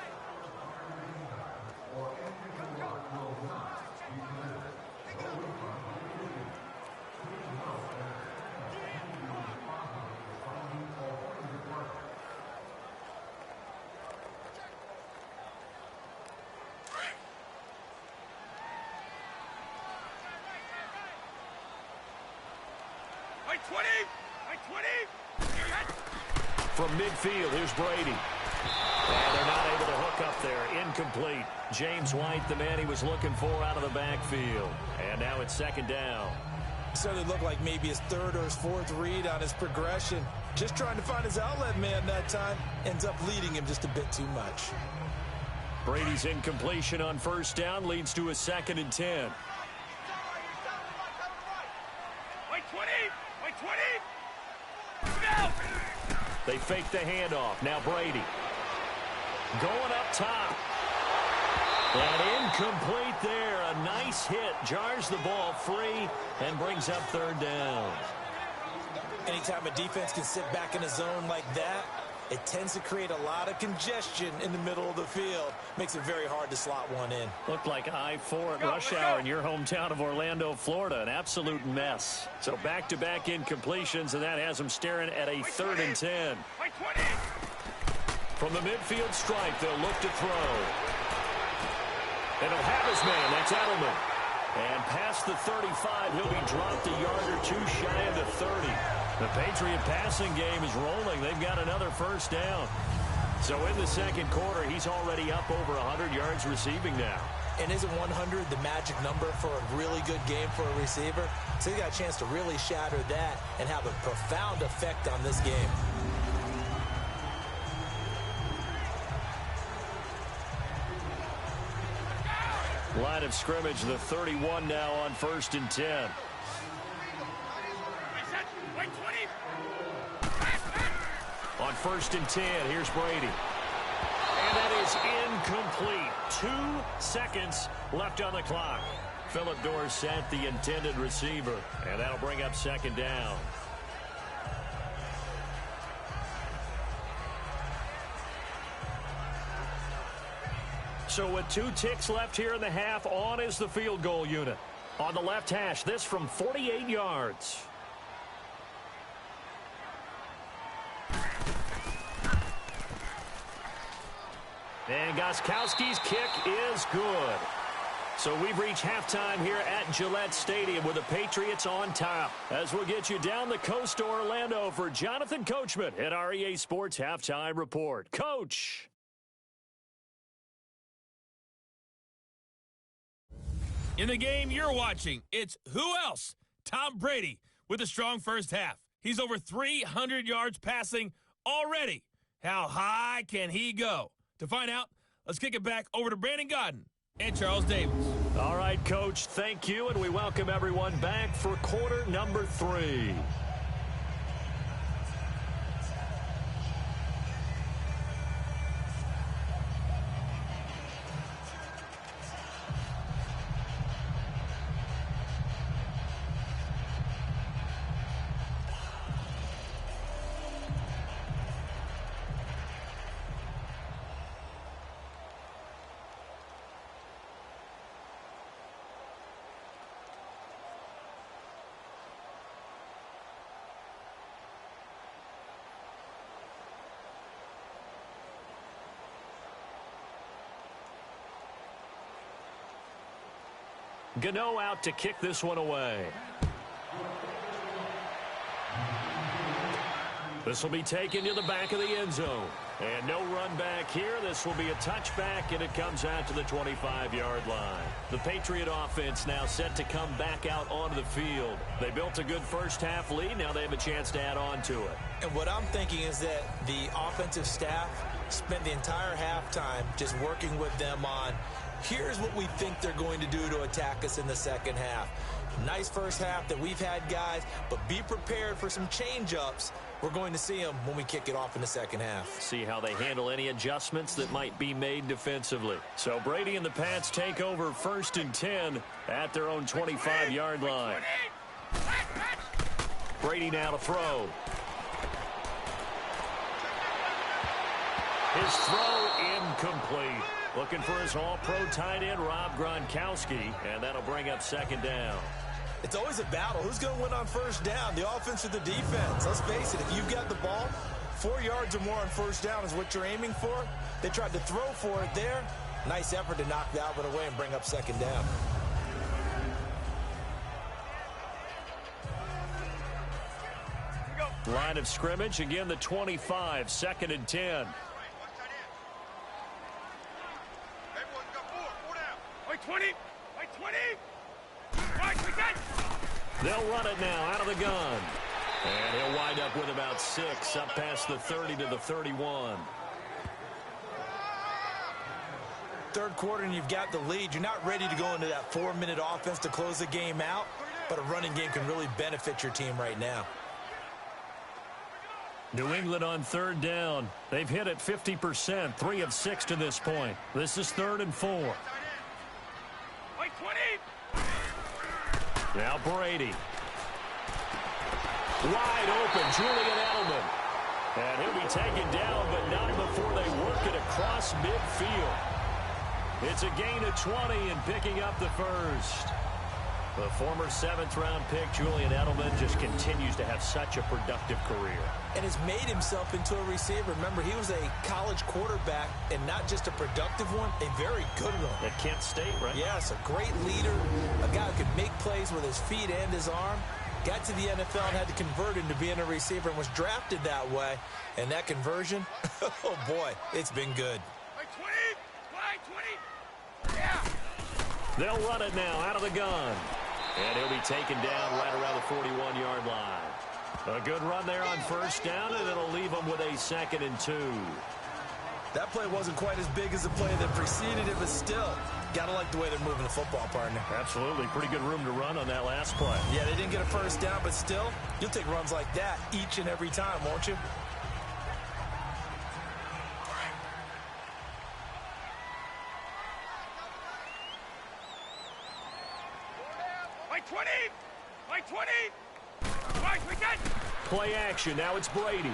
From midfield, here's Brady. And they're not able to hook up there. Incomplete. James White, the man he was looking for, out of the backfield. And now it's second down. Certainly looked like maybe his third or his fourth read on his progression. Just trying to find his outlet man that time. Ends up leading him just a bit too much. Brady's incompletion on first down leads to a second and 10. They fake the handoff. Now Brady. Going up top. And incomplete there. A nice hit. Jars the ball free and brings up third down. Anytime a defense can sit back in a zone like that, it tends to create a lot of congestion in the middle of the field. Makes it very hard to slot one in. Looked like I-4 at rush hour in your hometown of Orlando, Florida. An absolute mess. So back-to-back incompletions, and that has them staring at a third and 10. From the midfield stripe, they'll look to throw. And he'll have his man. That's Edelman. And past the 35, he'll be dropped a yard or two shy of the 30. The Patriot passing game is rolling. They've got another first down. So in the second quarter, he's already up over 100 yards receiving now. And isn't 100 the magic number for a really good game for a receiver? So he got a chance to really shatter that and have a profound effect on this game. Line of scrimmage, the 31 now on first and 10. On first and 10, here's Brady. And that is incomplete. 2 seconds left on the clock. Philip Dorsett, the intended receiver. And that'll bring up second down. So with 2 ticks left here in the half, on is the field goal unit. On the left hash, this from 48 yards. And Gostkowski's kick is good. So we've reached halftime here at Gillette Stadium with the Patriots on top. As we'll get you down the coast to Orlando for Jonathan Coachman at our EA Sports Halftime Report. Coach! In the game you're watching, it's who else? Tom Brady with a strong first half. He's over 300 yards passing already. How high can he go? To find out, let's kick it back over to Brandon Godden and Charles Davis. All right, Coach, thank you, and we welcome everyone back for quarter number 3. Gano out to kick this one away. This will be taken to the back of the end zone. And no run back here. This will be a touchback, and it comes out to the 25-yard line. The Patriot offense now set to come back out onto the field. They built a good first-half lead. Now they have a chance to add on to it. And what I'm thinking is that the offensive staff spent the entire halftime just working with them on, here's what we think they're going to do to attack us in the second half. Nice first half that we've had, guys, but be prepared for some change-ups. We're going to see them when we kick it off in the second half. See how they handle any adjustments that might be made defensively. So Brady and the Pats take over 1st and 10 at their own 25-yard line. Brady now to throw. His throw incomplete. Looking for his all-pro tight end, Rob Gronkowski, and that'll bring up 2nd down. It's always a battle. Who's going to win on 1st down, the offense or the defense? Let's face it, if you've got the ball, 4 yards or more on 1st down is what you're aiming for. They tried to throw for it there. Nice effort to knock that one away and bring up 2nd down. Line of scrimmage, again the 25, 2nd and 10. They'll run it now out of the gun. And he'll wind up with about 6 up past the 30 to the 31. Third quarter and you've got the lead. You're not ready to go into that 4-minute offense to close the game out, but a running game can really benefit your team right now. New England on 3rd down. They've hit it 50%, 3 of 6 to this point. This is 3rd and 4. Now Brady. Wide open, Julian Edelman. And he'll be taken down, but not before they work it across midfield. It's a gain of 20 and picking up the first. The former 7th-round pick, Julian Edelman, just continues to have such a productive career. And has made himself into a receiver. Remember, he was a college quarterback, and not just a productive one, a very good one. At Kent State, right? Yes, a great leader, a guy who could make plays with his feet and his arm. Got to the NFL and had to convert into being a receiver and was drafted that way. And that conversion, oh boy, it's been good. They'll run it now out of the gun. And he'll be taken down right around the 41-yard line. A good run there on 1st down, and it'll leave them with a 2nd and 2. That play wasn't quite as big as the play that preceded it, but still, got to like the way they're moving the football, partner. Absolutely. Pretty good room to run on that last play. Yeah, they didn't get a 1st down, but still, you'll take runs like that each and every time, won't you? Play action. Now it's Brady.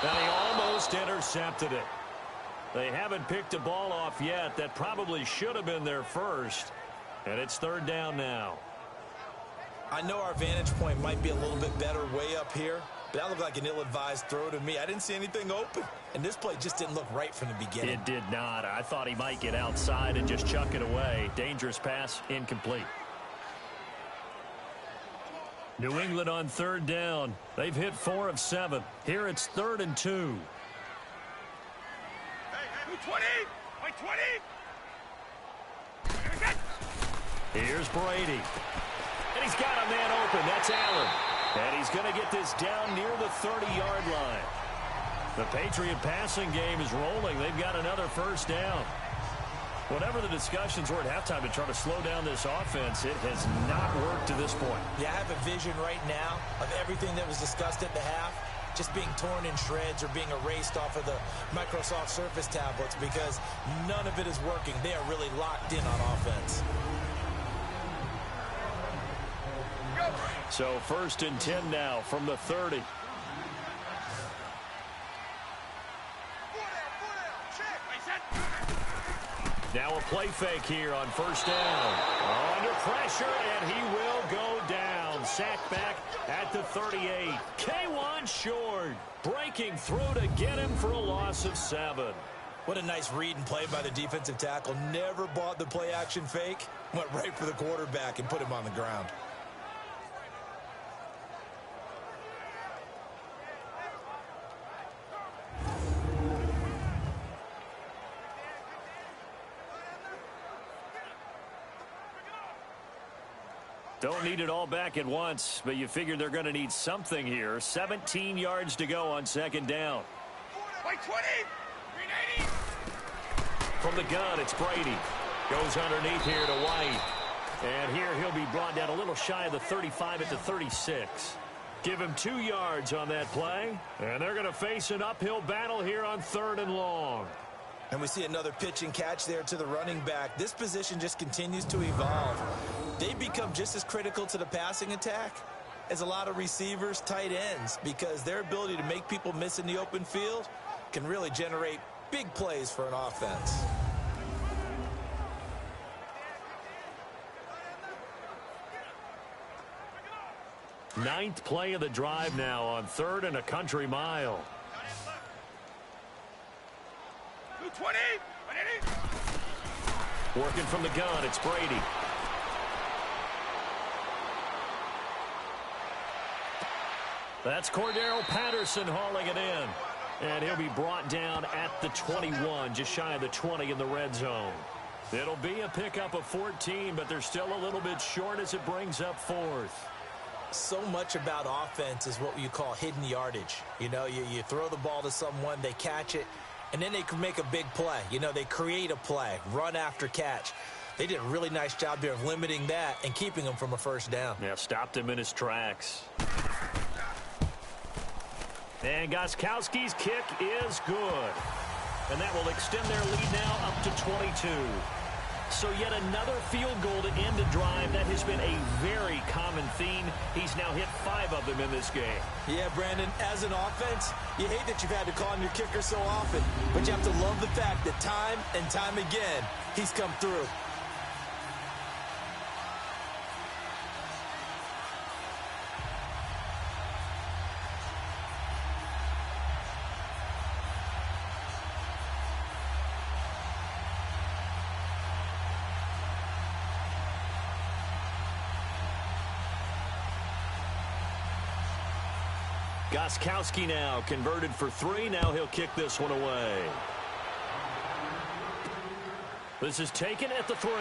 And he almost intercepted it. They haven't picked a ball off yet. That probably should have been their first. And it's 3rd down now. I know our vantage point might be a little bit better way up here, but that looked like an ill-advised throw to me. I didn't see anything open, and this play just didn't look right from the beginning. It did not. I thought he might get outside and just chuck it away. Dangerous pass, incomplete. New England on 3rd down. They've hit 4 of 7. Here it's 3rd and 2. Here's Brady. And he's got a man open. That's Allen. And he's going to get this down near the 30-yard line. The Patriot passing game is rolling. They've got another 1st down. Whatever the discussions were at halftime to try to slow down this offense, it has not worked to this point. Yeah, I have a vision right now of everything that was discussed at the half just being torn in shreds or being erased off of the Microsoft Surface tablets because none of it is working. They are really locked in on offense. So 1st and 10 now from the 30. Now a play fake here on 1st down. Under pressure, and he will go down. Sacked back at the 38. K1 short. Breaking through to get him for a loss of 7. What a nice read and play by the defensive tackle. Never bought the play-action fake. Went right for the quarterback and put him on the ground. Don't need it all back at once, but you figure they're going to need something here. 17 yards to go on second down. White 20! 380! From the gun, it's Brady. Goes underneath here to White. And here he'll be brought down a little shy of the 35 at the 36. Give him 2 yards on that play. And they're going to face an uphill battle here on 3rd and long. And we see another pitch and catch there to the running back. This position just continues to evolve. They become just as critical to the passing attack as a lot of receivers, tight ends, because their ability to make people miss in the open field can really generate big plays for an offense. Ninth play of the drive now on 3rd and a country mile. 220! 180! Working from the gun, it's Brady. That's Cordero Patterson hauling it in. And he'll be brought down at the 21, just shy of the 20 in the red zone. It'll be a pickup of 14, but they're still a little bit short as it brings up 4th. So much about offense is what you call hidden yardage. You know, you throw the ball to someone, they catch it, and then they can make a big play. You know, they create a play, run after catch. They did a really nice job there of limiting that and keeping him from a first down. Yeah, stopped him in his tracks. And Gostkowski's kick is good. And that will extend their lead now up to 22. So yet another field goal to end a drive. That has been a very common theme. He's now hit 5 of them in this game. Yeah, Brandon, as an offense, you hate that you've had to call on your kicker so often. But you have to love the fact that time and time again, he's come through. Gostkowski now converted for 3. Now he'll kick this one away. This is taken at the 3.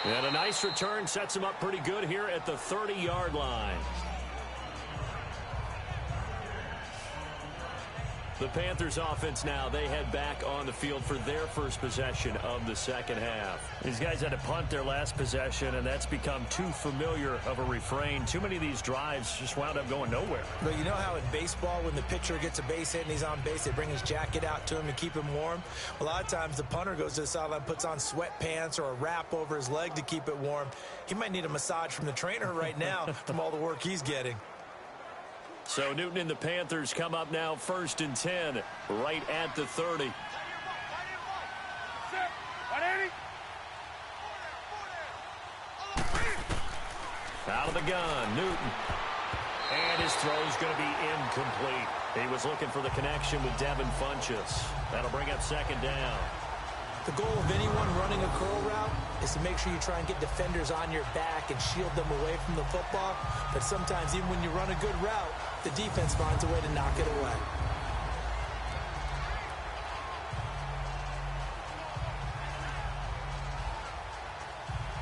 And a nice return sets him up pretty good here at the 30-yard line. The Panthers offense now, they head back on the field for their first possession of the second half. These guys had to punt their last possession, and that's become too familiar of a refrain. Too many of these drives just wound up going nowhere. But you know how in baseball, when the pitcher gets a base hit and he's on base, they bring his jacket out to him to keep him warm? A lot of times the punter goes to the sideline, puts on sweatpants or a wrap over his leg to keep it warm. He might need a massage from the trainer right now from all the work he's getting. So Newton and the Panthers come up now 1st and 10, right at the 30. Out of the gun, Newton. And his throw's going to be incomplete. He was looking for the connection with Devin Funchess. That'll bring up 2nd down. The goal of anyone running a curl route is to make sure you try and get defenders on your back and shield them away from the football. But sometimes even when you run a good route, the defense finds a way to knock it away.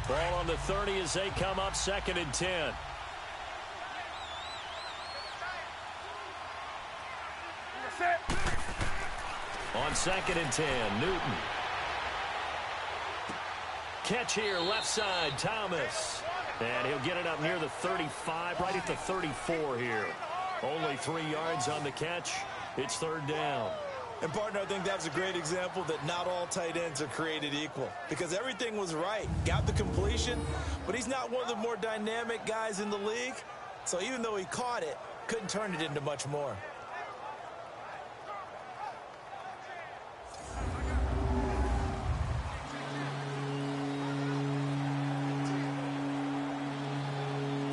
Ball on the 30 as they come up 2nd and 10. On 2nd and 10, Newton. Catch here, left side, Thomas. And he'll get it up near the 35, right at the 34 here. Only 3 yards on the catch. It's 3rd down. And, partner, I think that's a great example that not all tight ends are created equal. Because everything was right. Got the completion, but he's not one of the more dynamic guys in the league. So even though he caught it, couldn't turn it into much more.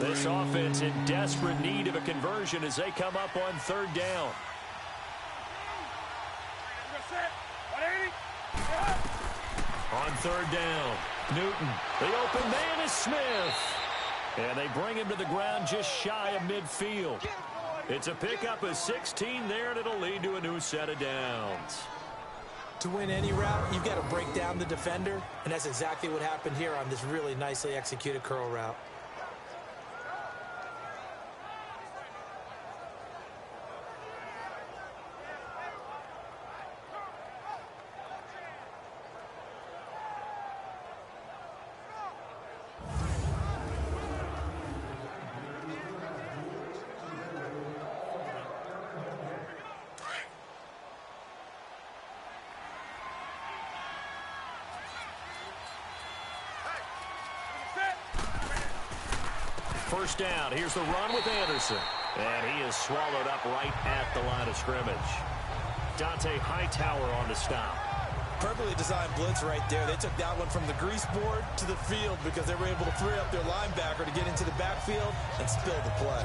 This offense in desperate need of a conversion as they come up on 3rd down. third down. Newton, the open man is Smith. And they bring him to the ground just shy of midfield. It's a pickup of 16 there, and it'll lead to a new set of downs. To win any route, you've got to break down the defender, and that's exactly what happened here on this really nicely executed curl route. First down. Here's the run with Anderson. And he is swallowed up right at the line of scrimmage. Dante Hightower on the stop. Perfectly designed blitz right there. They took that one from the grease board to the field because they were able to free up their linebacker to get into the backfield and spill the play.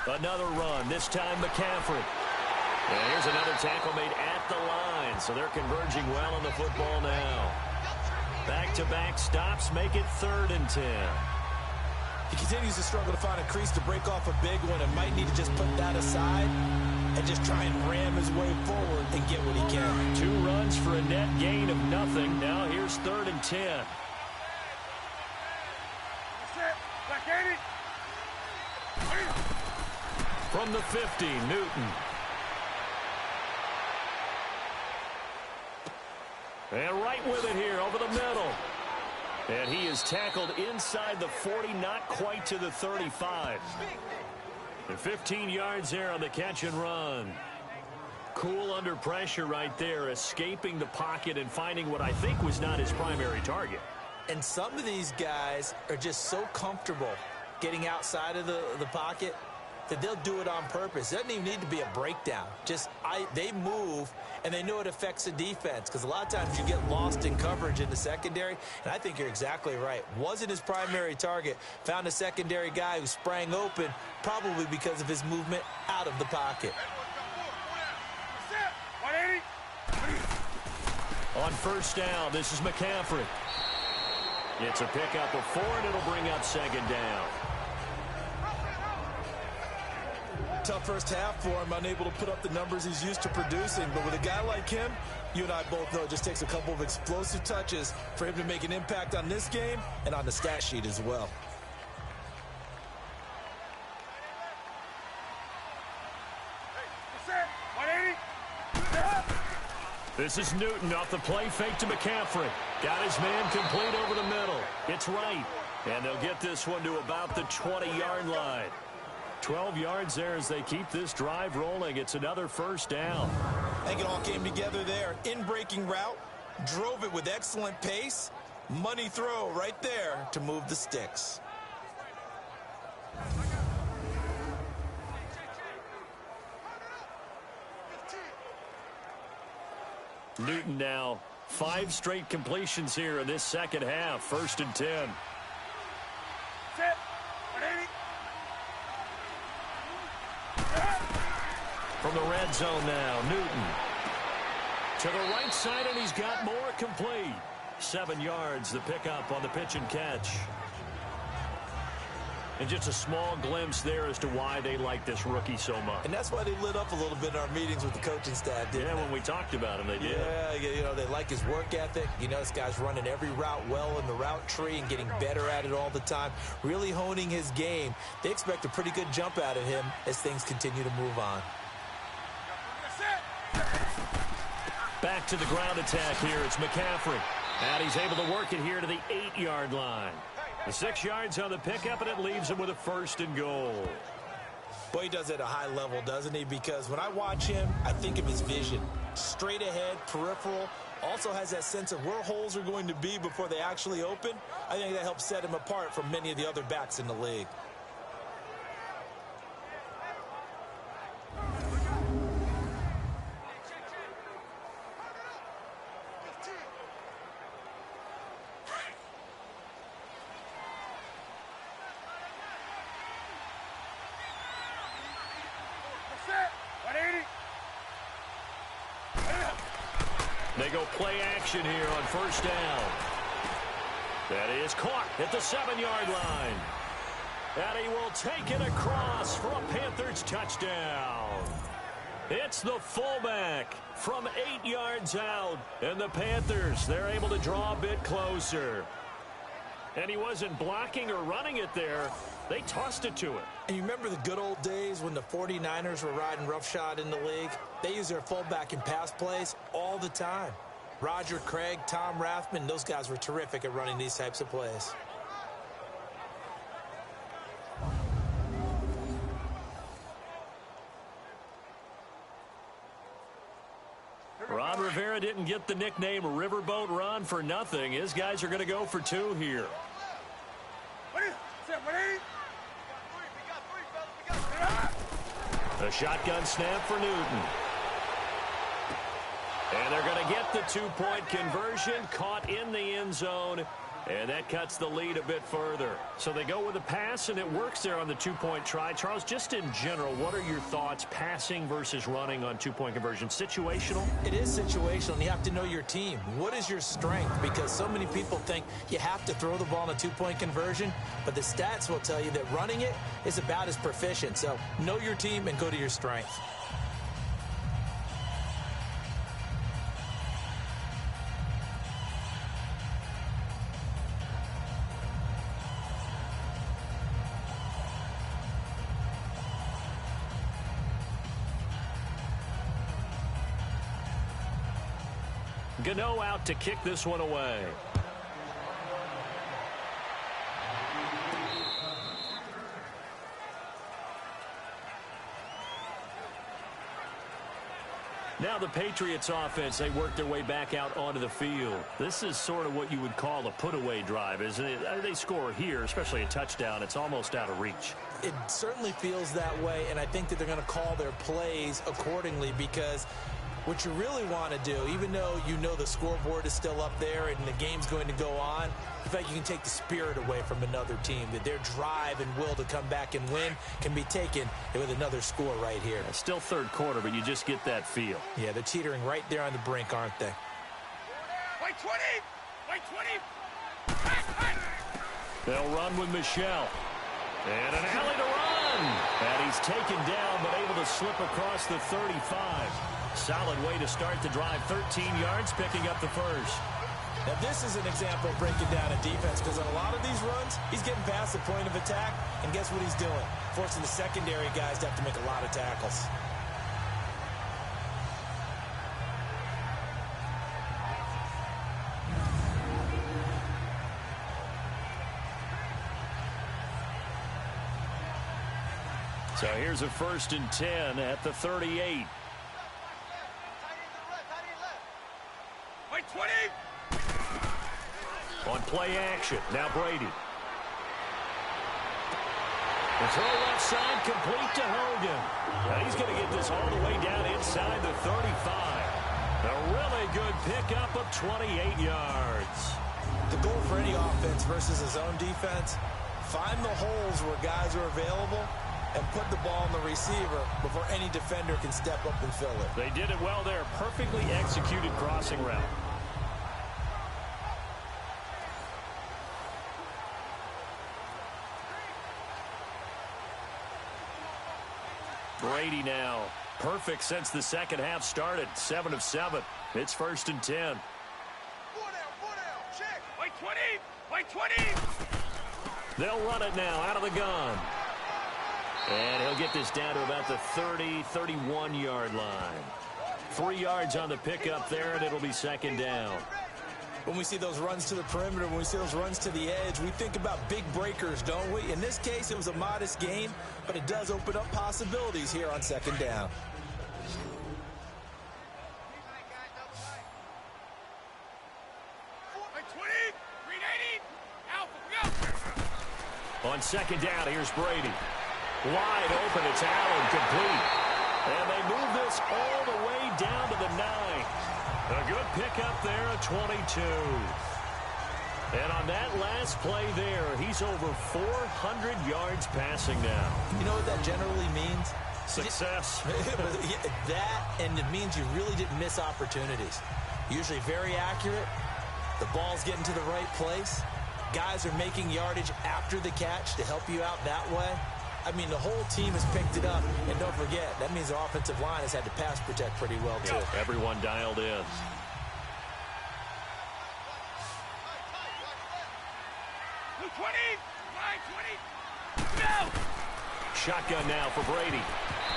Another run, this time McCaffrey. And here's another tackle made at the line, so they're converging well on the football now. Back-to-back stops make it 3rd and 10. He continues to struggle to find a crease to break off a big one and might need to just put that aside and just try and ram his way forward and get what he can. 2 runs for a net gain of nothing. Now here's 3rd and 10. From the 50, Newton. And right with it here over the middle. And he is tackled inside the 40, not quite to the 35. And 15 yards there on the catch and run. Cool under pressure right there, escaping the pocket and finding what I think was not his primary target. And some of these guys are just so comfortable getting outside of the pocket that they'll do it on purpose. It doesn't even need to be a breakdown. They move, and they know it affects the defense because a lot of times you get lost in coverage in the secondary, and I think you're exactly right. Wasn't his primary target. Found a secondary guy who sprang open, probably because of his movement out of the pocket. On first down, this is McCaffrey. It's a pickup of 4, and it'll bring up 2nd down. Tough first half for him, unable to put up the numbers he's used to producing. But with a guy like him, you and I both know it just takes a couple of explosive touches for him to make an impact on this game and on the stat sheet as well. This is Newton off the play fake to McCaffrey. Got his man complete over the middle. It's right. And they'll get this one to about the 20-yard line. 12 yards there as they keep this drive rolling. It's another first down. I think it all came together there. In-breaking route, drove it with excellent pace. Money throw right there to move the sticks. Newton now 5 straight completions here in this second half. 1st and 10. From the red zone now, Newton. To the right side, and he's got more complete. 7 yards, the pickup on the pitch and catch. And just a small glimpse there as to why they like this rookie so much. And that's why they lit up a little bit in our meetings with the coaching staff, didn't they? When we talked about him, they did. Yeah, they like his work ethic. You know, this guy's running every route well in the route tree and getting better at it all the time, really honing his game. They expect a pretty good jump out of him as things continue to move on. Back to the ground attack here. It's McCaffrey. And he's able to work it here to the 8-yard line. The 6 yards on the pickup, and it leaves him with a 1st and goal. Boy, he does it at a high level, doesn't he? Because when I watch him, I think of his vision. Straight ahead, peripheral. Also has that sense of where holes are going to be before they actually open. I think that helps set him apart from many of the other backs in the league. They go play action here on first down. That is caught at the 7-yard line. And he will take it across for a Panthers touchdown. It's the fullback from 8 yards out. And the Panthers, they're able to draw a bit closer. And he wasn't blocking or running it there. They tossed it to him. And you remember the good old days when the 49ers were riding roughshod in the league? They use their fullback in pass plays all the time. Roger Craig, Tom Rathman, those guys were terrific at running these types of plays. Ron Rivera didn't get the nickname Riverboat Ron for nothing. His guys are going to go for 2 here. A shotgun snap for Newton. And they're going to get the 2-point conversion, caught in the end zone, and that cuts the lead a bit further. So they go with a pass, and it works there on the 2-point try. Charles, just in general, what are your thoughts passing versus running on 2-point conversion? Situational? It is situational, and you have to know your team. What is your strength? Because so many people think you have to throw the ball in a 2-point conversion, but the stats will tell you that running it is about as proficient. So know your team and go to your strength. Gano out to kick this one away. Now the Patriots offense, they work their way back out onto the field. This is sort of what you would call a put-away drive, isn't it? They score here, especially a touchdown. It's almost out of reach. It certainly feels that way, and I think that they're going to call their plays accordingly because what you really want to do, even though you know the scoreboard is still up there and the game's going to go on, in fact, you can take the spirit away from another team, that their drive and will to come back and win can be taken with another score right here. It's still third quarter, but you just get that feel. Yeah, they're teetering right there on the brink, aren't they? White 20! White 20! They'll run with Michelle. And an alley to run. And he's taken down, but able to slip across the 35. Solid way to start the drive. 13 yards, picking up the first. Now, this is an example of breaking down a defense because on a lot of these runs, he's getting past the point of attack, and guess what he's doing? Forcing the secondary guys to have to make a lot of tackles. So here's a 1st and 10 at the 38. White 20! On play action, now Brady. The throw left side, complete to Hogan. Now he's going to get this all the way down inside the 35. A really good pickup of 28 yards. The goal for any offense versus his own defense, find the holes where guys are available and put the ball on the receiver before any defender can step up and fill it. They did it well there. Perfectly executed crossing route. Brady now. Perfect since the second half started. 7 of 7. It's 1st and 10. 4 down, check. White 20! White 20! They'll run it now out of the gun. And he'll get this down to about the 30, 31-yard line. 3 yards on the pickup there, and it'll be 2nd down. When we see those runs to the perimeter, when we see those runs to the edge, we think about big breakers, don't we? In this case, it was a modest gain, but it does open up possibilities here on 2nd down. On 2nd down, here's Brady. Wide open, it's Allen, complete. And they move this all the way down to the 9. A good pickup there at 22. And on that last play there, he's over 400 yards passing now. You know what that generally means? Success. That, and it means you really didn't miss opportunities. Usually very accurate. The ball's getting to the right place. Guys are making yardage after the catch to help you out that way. I mean, the whole team has picked it up. And don't forget, that means the offensive line has had to pass protect pretty well, too. Yeah, everyone dialed in. Shotgun now for Brady.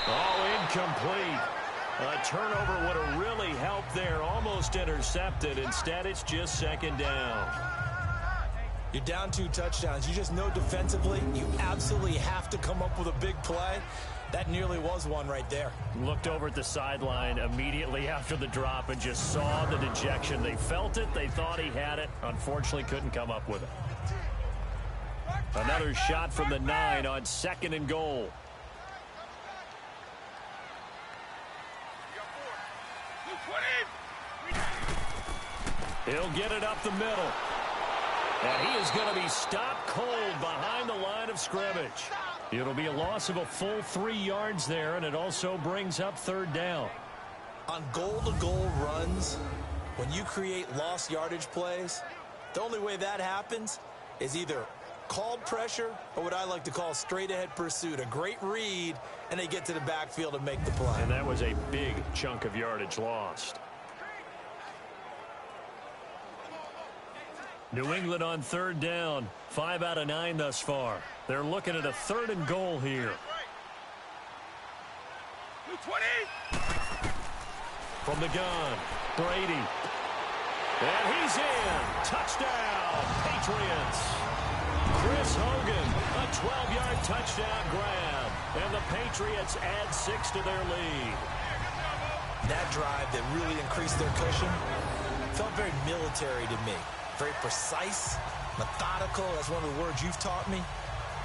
Oh, incomplete. A turnover would have really helped there. Almost intercepted. Instead, it's just second down. You're down 2 touchdowns. You just know defensively you absolutely have to come up with a big play. That nearly was one right there. Looked over at the sideline immediately after the drop and just saw the dejection. They felt it. They thought he had it. Unfortunately, couldn't come up with it. Another shot from the 9 on 2nd and goal. He'll get it up the middle. And he is going to be stopped cold behind the line of scrimmage. It'll be a loss of a full 3 yards there, and it also brings up 3rd down. On goal-to-goal runs, when you create lost yardage plays, the only way that happens is either called pressure or what I like to call straight-ahead pursuit. A great read, and they get to the backfield and make the play. And that was a big chunk of yardage lost. New England on 3rd down. 5 out of 9 thus far. They're looking at a 3rd and goal here. From the gun, Brady. And he's in. Touchdown, Patriots. Chris Hogan, a 12-yard touchdown grab. And the Patriots add 6 to their lead. That drive that really increased their cushion felt very military to me. Very precise, methodical. That's one of the words you've taught me.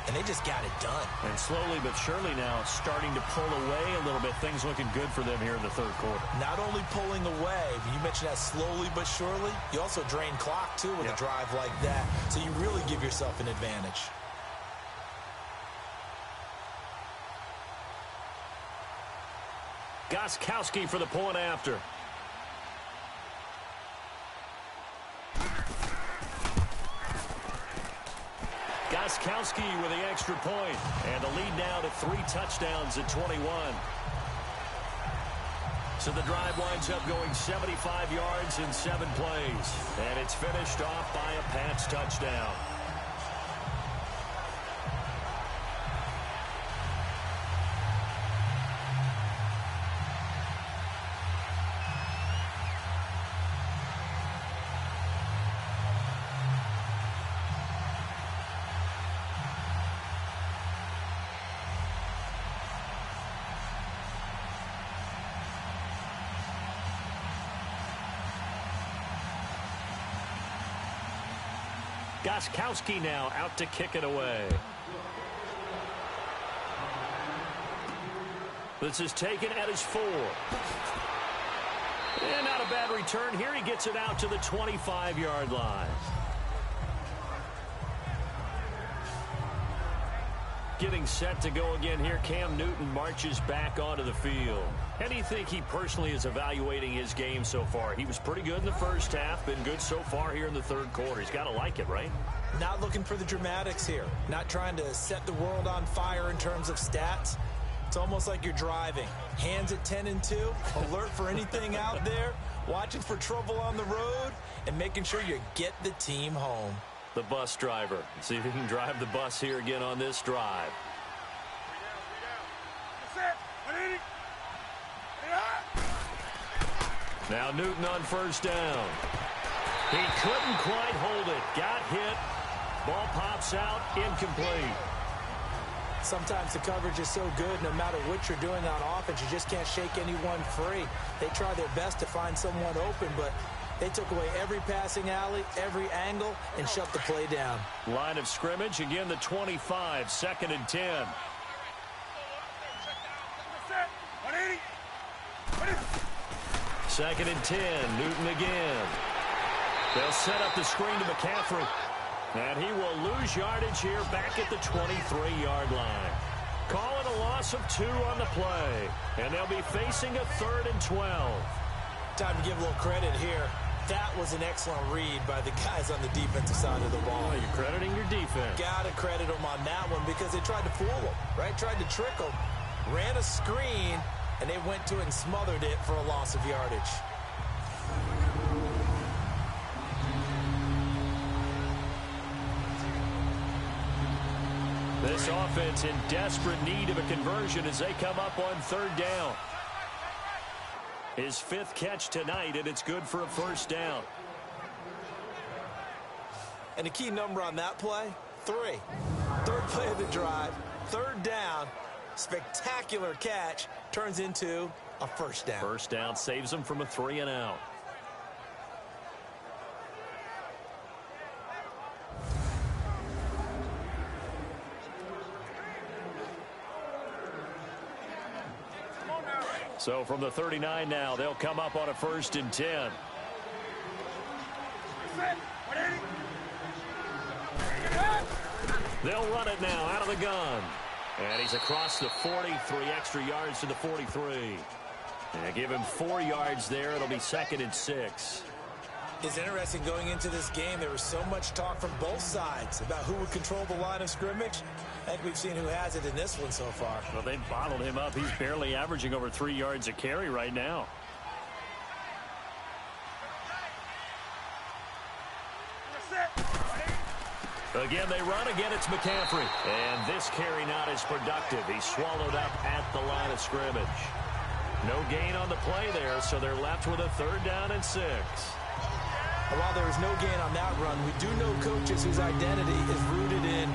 And they just got it done. And slowly but surely now starting to pull away a little bit. Things looking good for them here in the 3rd quarter. Not only pulling away, but you mentioned that slowly but surely. You also drain clock, too, with a drive like that. So you really give yourself an advantage. Gostkowski for the point after. Gostkowski with the extra point. And the lead now to 3 touchdowns at 21. So the drive winds up going 75 yards in 7 plays. And it's finished off by a Pats touchdown. Gostkowski now out to kick it away. This is taken at his 4. And not a bad return here. He gets it out to the 25-yard line. Getting set to go again here. Cam Newton marches back onto the field. How do you think he personally is evaluating his game so far? He was pretty good in the first half, been good so far here in the 3rd quarter. He's got to like it, right? Not looking for the dramatics here. Not trying to set the world on fire in terms of stats. It's almost like you're driving. Hands at 10 and 2, alert for anything out there, watching for trouble on the road, and making sure you get the team home. The bus driver. Let's see if he can drive the bus here again on this drive. Now Newton on 1st down. He couldn't quite hold it. Got hit. Ball pops out. Incomplete. Sometimes the coverage is so good, no matter what you're doing on offense, you just can't shake anyone free. They try their best to find someone open, but they took away every passing alley, every angle, and shut the play down. Line of scrimmage, again the 25, 2nd and 10. Second and 10, Newton again. They'll set up the screen to McCaffrey. And he will lose yardage here back at the 23-yard line. Call it a loss of 2 on the play. And they'll be facing a 3rd and 12. time to give a little credit here. That was an excellent read by the guys on the defensive side of the ball. Oh, you're crediting your defense. Got to credit them on that one because they tried to fool them, right? Tried to trick them. Ran a screen, and they went to it and smothered it for a loss of yardage. This offense in desperate need of a conversion as they come up on third down. His 5th catch tonight, and it's good for a first down. And the key number on that play, 3. Third play of the drive, third down, spectacular catch, turns into a first down. First down saves them from a 3-and-out. So from the 39 now, they'll come up on a 1st and 10. They'll run it now out of the gun. And he's across the 40, 3 extra yards to the 43. And give him 4 yards there. It'll be 2nd and 6. It's interesting going into this game. There was so much talk from both sides about who would control the line of scrimmage. I think we've seen who has it in this one so far. Well, they've bottled him up. He's barely averaging over 3 yards a carry right now. Again, they run. Again, it's McCaffrey. And this carry not as productive. He's swallowed up at the line of scrimmage. No gain on the play there, so they're left with a 3rd down and 6. While there is no gain on that run, we do know coaches whose identity is rooted in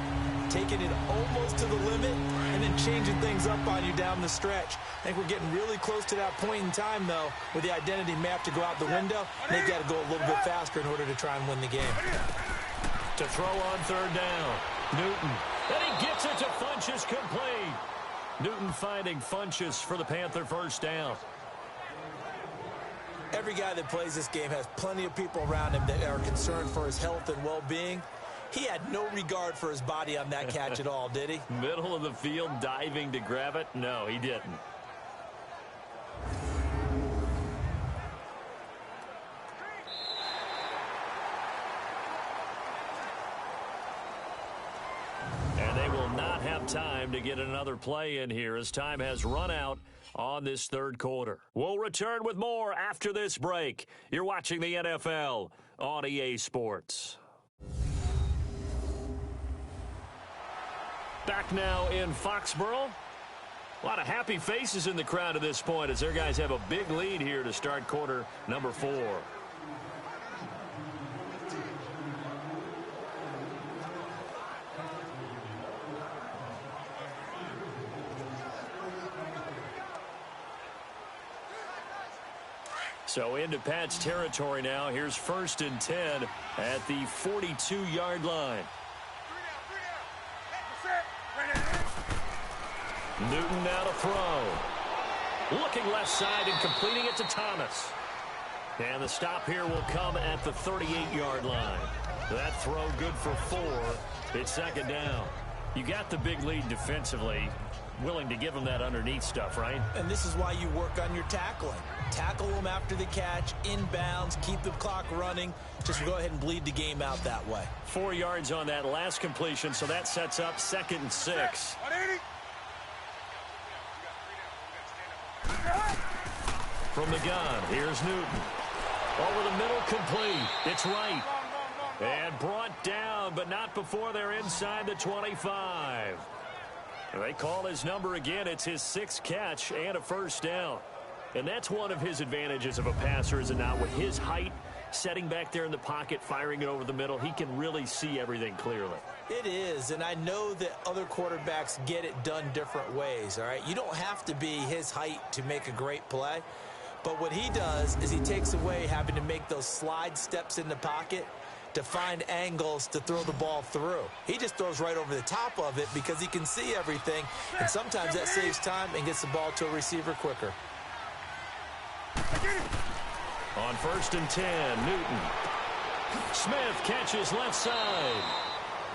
taking it almost to the limit and then changing things up on you down the stretch. I think we're getting really close to that point in time, though, where the identity may have to go out the window. They've got to go a little bit faster in order to try and win the game. To throw on 3rd down, Newton. And he gets it to Funchess complete. Newton finding Funchess for the Panther first down. Every guy that plays this game has plenty of people around him that are concerned for his health and well-being. He had no regard for his body on that catch at all, did he? Middle of the field, diving to grab it? No, he didn't. And they will not have time to get another play in here as time has run out on this 3rd quarter. We'll return with more after this break. You're watching the NFL on EA Sports. Back now in Foxborough. A lot of happy faces in the crowd at this point as their guys have a big lead here to start quarter number 4. So into Pat's territory now. Here's 1st and 10 at the 42-yard line. Newton now to throw. Looking left side and completing it to Thomas. And the stop here will come at the 38-yard line. That throw good for 4. It's 2nd down. You got the big lead defensively. Willing to give them that underneath stuff, right? And this is why you work on your tackling. Tackle them after the catch, inbounds, keep the clock running. Just go ahead and bleed the game out that way. 4 yards on that last completion, so that sets up 2nd and 6. From the gun, here's Newton. Over the middle, complete. It's right. And brought down, but not before they're inside the 25. They call his number again. It's his 6th catch and a first down. And that's one of his advantages of a passer, is it not? With his height, setting back there in the pocket, firing it over the middle, he can really see everything clearly. It is, and I know that other quarterbacks get it done different ways, all right? You don't have to be his height to make a great play. But what he does is he takes away having to make those slide steps in the pocket to find angles to throw the ball through. He just throws right over the top of it because he can see everything, and sometimes that saves time and gets the ball to a receiver quicker. On 1st and 10, Newton. Smith catches left side.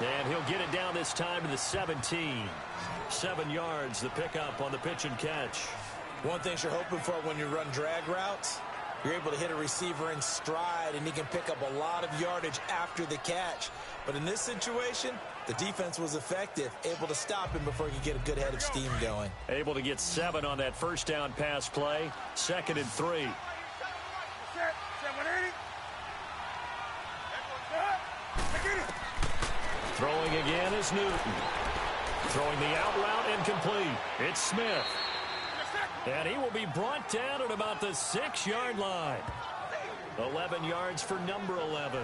And he'll get it down this time to the 17. 7 yards, the pickup on the pitch and catch. One thing you're hoping for when you run drag routes, You're able to hit a receiver in stride, and he can pick up a lot of yardage after the catch. But in this situation, the defense was effective, able to stop him before he could get a good head of steam going. Able to get 7 on that first down pass play. 2nd and 3. Throwing again is Newton. Throwing the out route incomplete. It's Smith. And he will be brought down at about the 6-yard line. 11 yards for number 11.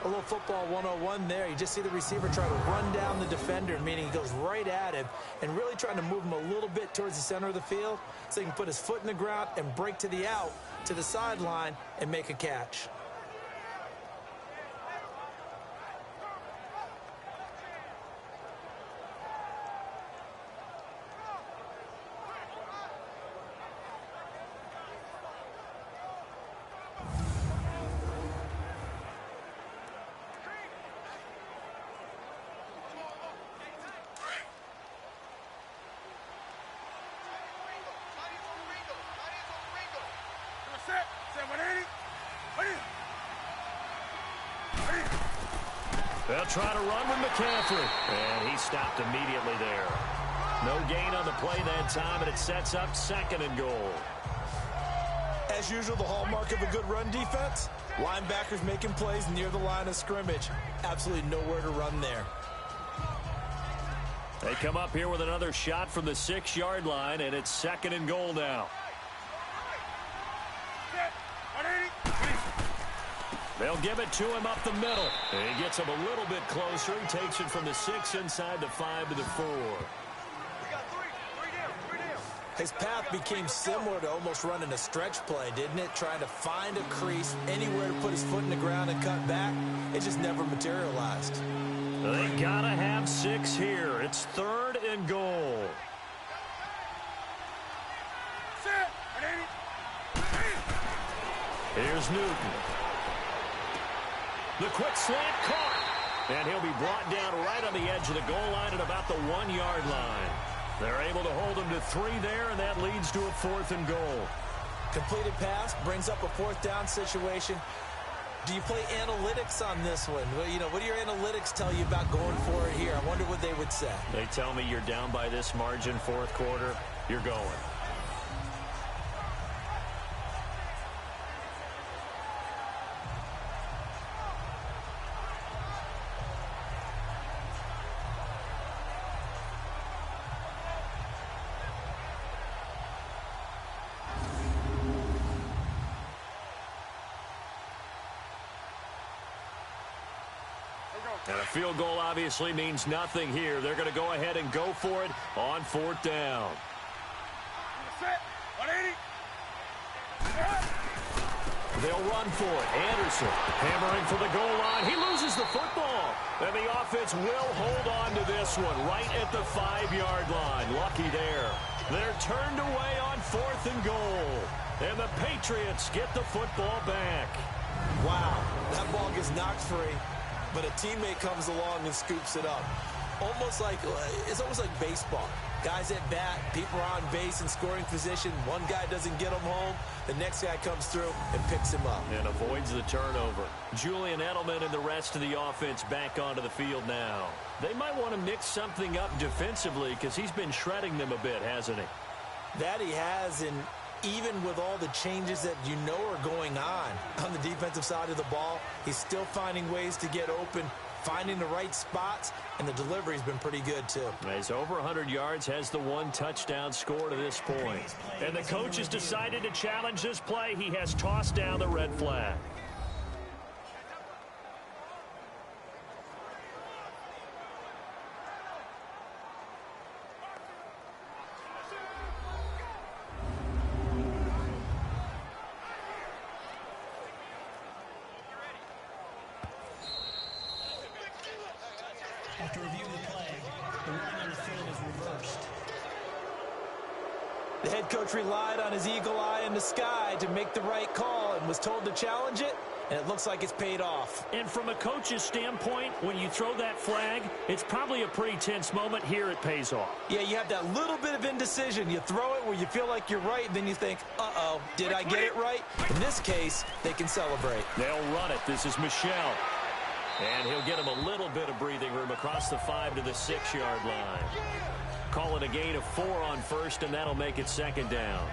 A little football 101 there. You just see the receiver try to run down the defender, meaning he goes right at him and really trying to move him a little bit towards the center of the field so he can put his foot in the ground and break to the out, to the sideline, and make a catch. They'll try to run with McCaffrey, and he stopped immediately there. No gain on the play that time, and it sets up 2nd and goal. As usual, the hallmark of a good run defense, linebackers making plays near the line of scrimmage. Absolutely nowhere to run there. They come up here with another shot from the 6-yard line, and it's 2nd and goal now. They'll give it to him up the middle. And he gets him a little bit closer. He takes it from the 6 inside the 5 to the 4. His path became similar to almost running a stretch play, didn't it? Trying to find a crease, anywhere to put his foot in the ground and cut back. It just never materialized. They gotta have 6 here. It's 3rd and goal. Here's Newton. The quick slant caught. And he'll be brought down right on the edge of the goal line at about the 1-yard line. They're able to hold him to 3 there, and that leads to a 4th and goal. Completed pass brings up a 4th down situation. Do you play analytics on this one? Well, you know, what do your analytics tell you about going for it here? I wonder what they would say. They tell me you're down by this margin 4th quarter, you're going. And a field goal obviously means nothing here. They're going to go ahead and go for it on 4th down. They'll run for it. Anderson hammering for the goal line. He loses the football. And the offense will hold on to this one right at the 5-yard line. Lucky there. They're turned away on 4th and goal. And the Patriots get the football back. Wow, that ball gets knocked free, but a teammate comes along and scoops it up. It's almost like baseball. Guys at bat, people are on base in scoring position. One guy doesn't get him home. The next guy comes through and picks him up. And avoids the turnover. Julian Edelman and the rest of the offense back onto the field now. They might want to mix something up defensively because he's been shredding them a bit, hasn't he? That he has, and even with all the changes that you know are going on the defensive side of the ball, he's still finding ways to get open, finding the right spots, and the delivery's been pretty good too. He's over 100 yards, has the 1 touchdown score to this point. And the coach has decided to challenge this play. He has tossed down the red flag. After reviewing the play, the ruling on the field is reversed. The head coach relied on his eagle eye in the sky to make the right call and was told to challenge it, and it looks like it's paid off. And from a coach's standpoint, when you throw that flag, it's probably a pretty tense moment. Here it pays off. Yeah, you have that little bit of indecision. You throw it where you feel like you're right, and then you think, uh-oh, did I get it right? In this case, they can celebrate. They'll run it. This is Michel. And he'll get him a little bit of breathing room across the 5 to the 6-yard line. Call it a gain of 4 on first, and that'll make it second down.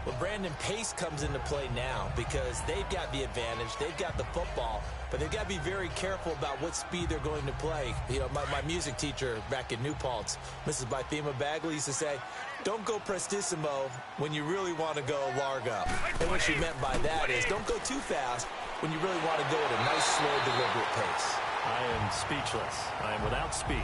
Well, Brandon, pace comes into play now because they've got the advantage. They've got the football, but they've got to be very careful about what speed they're going to play. You know, my music teacher back in New Paltz, Mrs. Bythema Bagley, used to say, don't go prestissimo when you really want to go largo. And what she meant by that is don't go too fast when you really want to go at a nice, slow, deliberate pace. I am speechless. I am without speech.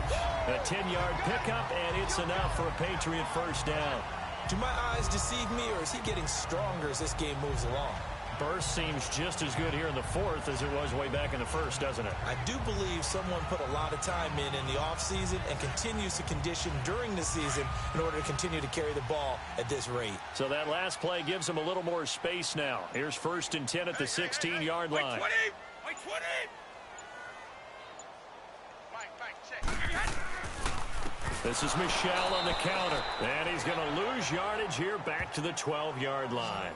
A 10-yard pickup, and it's enough for a Patriot first down. Do my eyes deceive me, or is he getting stronger as this game moves along? Burst seems just as good here in the fourth as it was way back in the first, doesn't it? I do believe someone put a lot of time in the offseason and continues to condition during the season in order to continue to carry the ball at this rate. So that last play gives him a little more space now. Here's 1st and 10 at the 16-yard line. 20! 20! This is Michel on the counter, and he's going to lose yardage here back to the 12-yard line.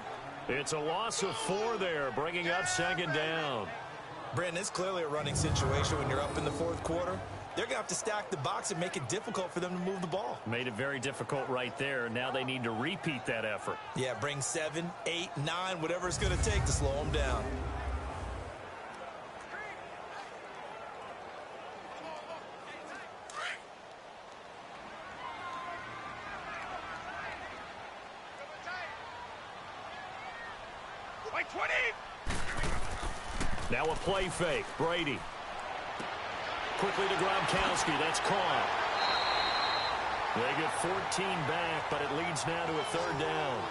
It's a loss of 4 there, bringing up second down. Brandon, it's clearly a running situation when you're up in the fourth quarter. They're going to have to stack the box and make it difficult for them to move the ball. Made it very difficult right there. Now they need to repeat that effort. Yeah, bring 7, 8, 9, whatever it's going to take to slow them down. Now a play fake. Brady. Quickly to Gronkowski. That's caught. They get 14 back, but it leads now to a 3rd down.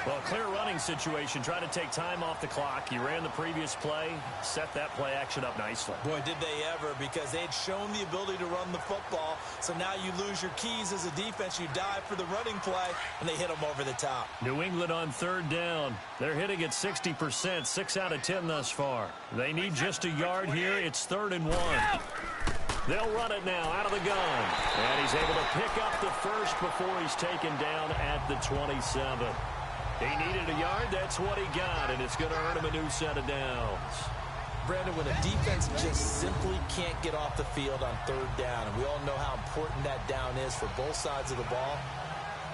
Well, clear running situation. Trying to take time off the clock. He ran the previous play, set that play action up nicely. Boy, did they ever, because they had shown the ability to run the football. So now you lose your keys as a defense. You dive for the running play, and they hit them over the top. New England on 3rd down. They're hitting at 60%, 6 out of 10 thus far. They need just a yard here. It's 3rd and 1. They'll run it now out of the gun. And he's able to pick up the first before he's taken down at the 27. He needed a yard. That's what he got, and it's going to earn him a new set of downs. Brandon, when a defense just simply can't get off the field on 3rd down, and we all know how important that down is for both sides of the ball,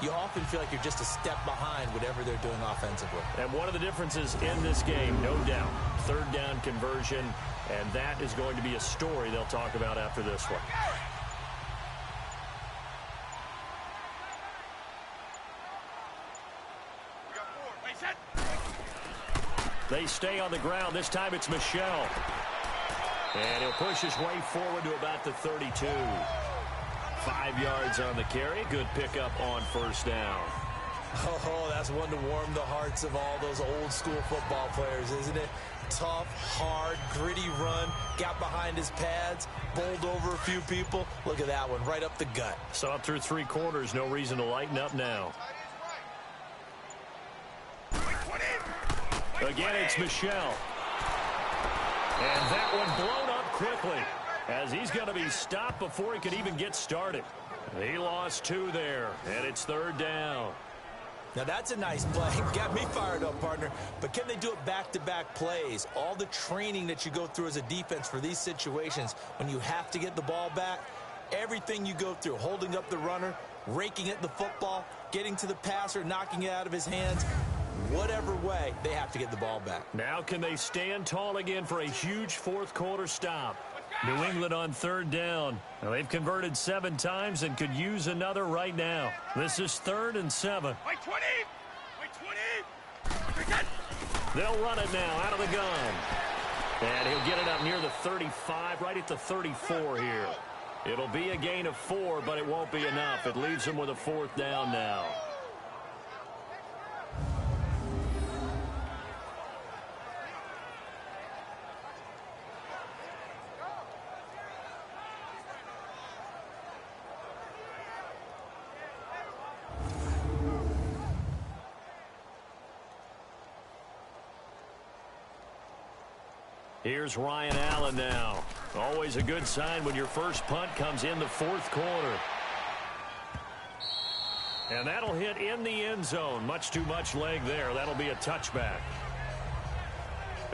you often feel like you're just a step behind whatever they're doing offensively. And one of the differences in this game, no doubt, 3rd down conversion, and that is going to be a story they'll talk about after this one. They stay on the ground. This time it's Michel. And he'll push his way forward to about the 32. 5 yards on the carry. Good pickup on 1st down. Oh, that's one to warm the hearts of all those old school football players, isn't it? Tough, hard, gritty run. Got behind his pads, bowled over a few people. Look at that one, right up the gut. Saw it through 3 quarters. No reason to lighten up now. Again, it's Michel. And that one blown up quickly as he's going to be stopped before he could even get started. He lost 2 there, and it's 3rd down. Now, that's a nice play. Got me fired up, partner. But can they do it back-to-back plays? All the training that you go through as a defense for these situations, when you have to get the ball back, everything you go through, holding up the runner, raking at the football, getting to the passer, knocking it out of his hands, whatever way, they have to get the ball back. Now can they stand tall again for a huge 4th quarter stop? New England on 3rd down. Now they've converted 7 times and could use another right now. This is 3rd and 7. They'll run it now out of the gun. And he'll get it up near the 35, right at the 34 here. It'll be a gain of 4, but it won't be enough. It leaves him with a 4th down now. Here's Ryan Allen now. Always a good sign when your first punt comes in the fourth quarter. And that'll hit in the end zone. Much too much leg there. That'll be a touchback.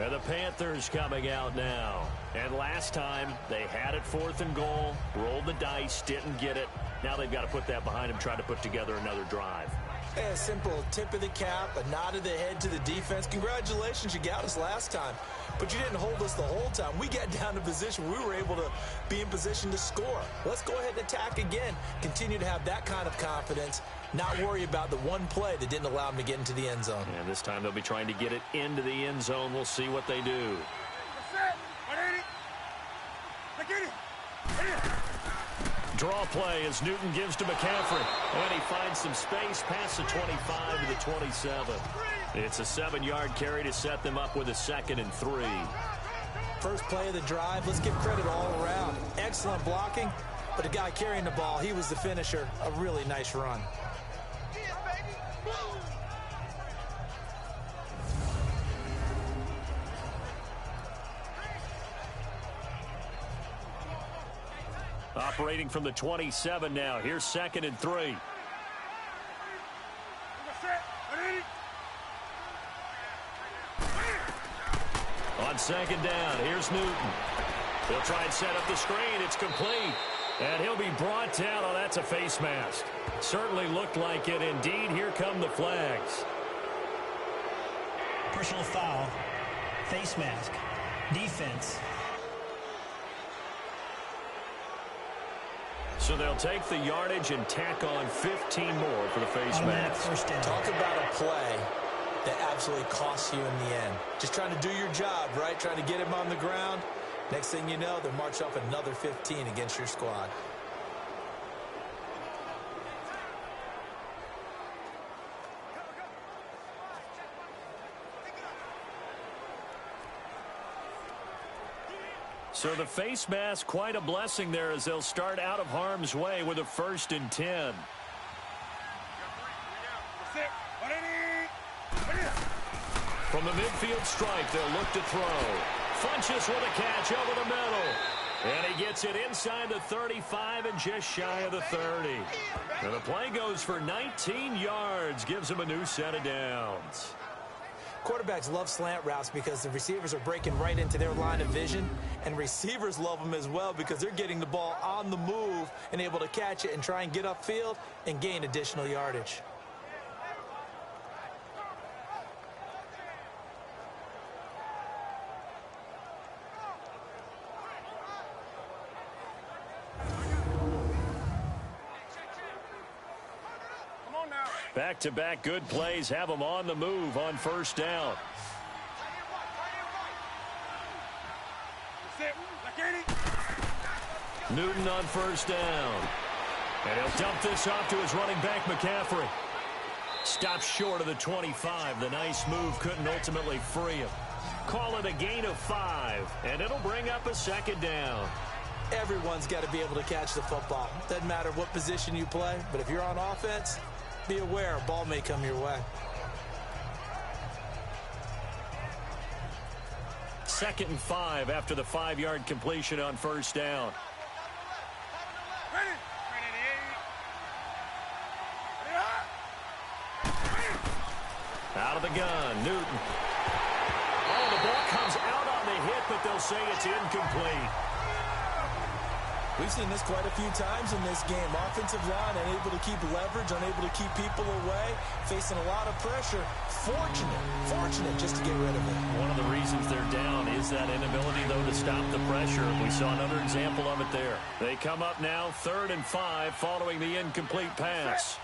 And the Panthers coming out now. And last time, they had it 4th and goal, rolled the dice, didn't get it. Now they've got to put that behind them, try to put together another drive. Hey, a simple tip of the cap, a nod of the head to the defense. Congratulations, you got us last time. But you didn't hold us the whole time. We got down to position. We were able to be in position to score. Let's go ahead and attack again. Continue to have that kind of confidence. Not worry about the one play that didn't allow them to get into the end zone. And this time they'll be trying to get it into the end zone. We'll see what they do. Draw play as Newton gives to McCaffrey. And he finds some space past the 25 to the 27. It's a 7-yard carry to set them up with a 2nd and 3. First play of the drive. Let's give credit all around. Excellent blocking. But the guy carrying the ball, he was the finisher. A really nice run. Operating from the 27 now. Here's 2nd and 3. On 2nd down, here's Newton. He'll try and set up the screen. It's complete. And he'll be brought down. Oh, that's a face mask. Certainly looked like it. Indeed, here come the flags. Personal foul. Face mask. Defense. So they'll take the yardage and tack on 15 more for the face mask. First down. Talk about a play that absolutely costs you in the end. Just trying to do your job, right? Trying to get him on the ground. Next thing you know, they'll march up another 15 against your squad. So the face mask, quite a blessing there as they'll start out of harm's way with a 1st and 10. From the midfield stripe, they'll look to throw. Funches with a catch over the middle. And he gets it inside the 35 and just shy of the 30. And the play goes for 19 yards, gives him a new set of downs. Quarterbacks love slant routes because the receivers are breaking right into their line of vision, and receivers love them as well because they're getting the ball on the move and able to catch it and try and get upfield and gain additional yardage. Back-to-back good plays have them on the move on 1st down. Newton on 1st down. And he'll dump this off to his running back, McCaffrey. Stops short of the 25. The nice move couldn't ultimately free him. Call it a gain of 5, and it'll bring up a 2nd down. Everyone's got to be able to catch the football. Doesn't matter what position you play, but if you're on offense, be aware a ball may come your way. 2nd and 5 after the 5-yard completion on 1st down. Out of the gun, Newton. Oh, the ball comes out on the hit, but they'll say it's incomplete. We've seen this quite a few times in this game. Offensive line unable to keep leverage, unable to keep people away, facing a lot of pressure. Fortunate just to get rid of it. One of the reasons they're down is that inability, though, to stop the pressure. We saw another example of it there. They come up now 3rd and 5 following the incomplete pass.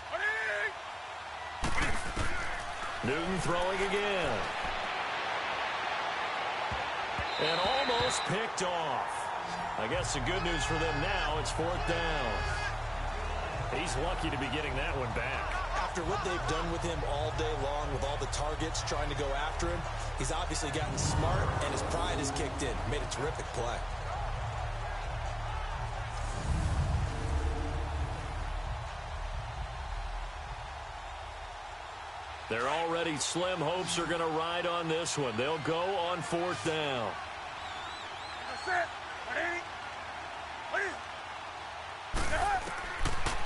Newton throwing again. And almost picked off. I guess the good news for them now, it's 4th down. He's lucky to be getting that one back. After what they've done with him all day long with all the targets trying to go after him, he's obviously gotten smart and his pride has kicked in. Made a terrific play. Their already slim hopes are going to ride on this one. They'll go on 4th down.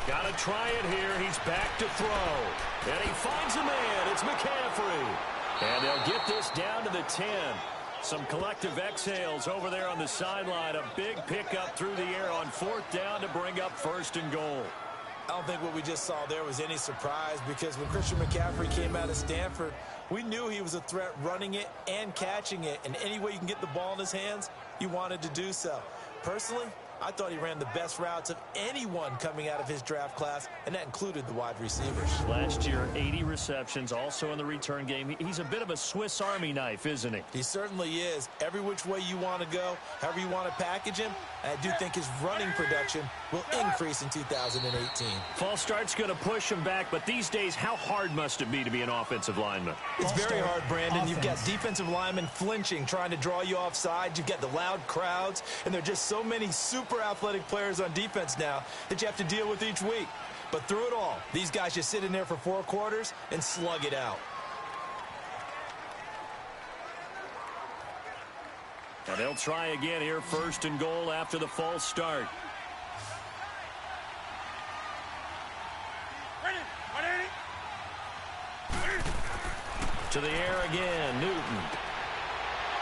Got to try it here. He's back to throw. And he finds a man. It's McCaffrey. And they'll get this down to the 10. Some collective exhales over there on the sideline. A big pickup through the air on 4th down to bring up 1st and goal. I don't think what we just saw there was any surprise, because when Christian McCaffrey came out of Stanford, we knew he was a threat running it and catching it. And any way you can get the ball in his hands, he wanted to do so. Personally, I thought he ran the best routes of anyone coming out of his draft class, and that included the wide receivers. Last year, 80 receptions, also in the return game. He's a bit of a Swiss Army knife, isn't he? He certainly is. Every which way you want to go, however you want to package him, I do think his running production will increase in 2018. False start's going to push him back, but these days, how hard must it be to be an offensive lineman? It's very hard, Brandon. You've got defensive linemen flinching, trying to draw you offside. You've got the loud crowds, and there are just so many super athletic players on defense now that you have to deal with each week. But through it all, these guys just sit in there for 4 quarters and slug it out. And they'll try again here, 1st and goal after the false start. To the air again, Newton.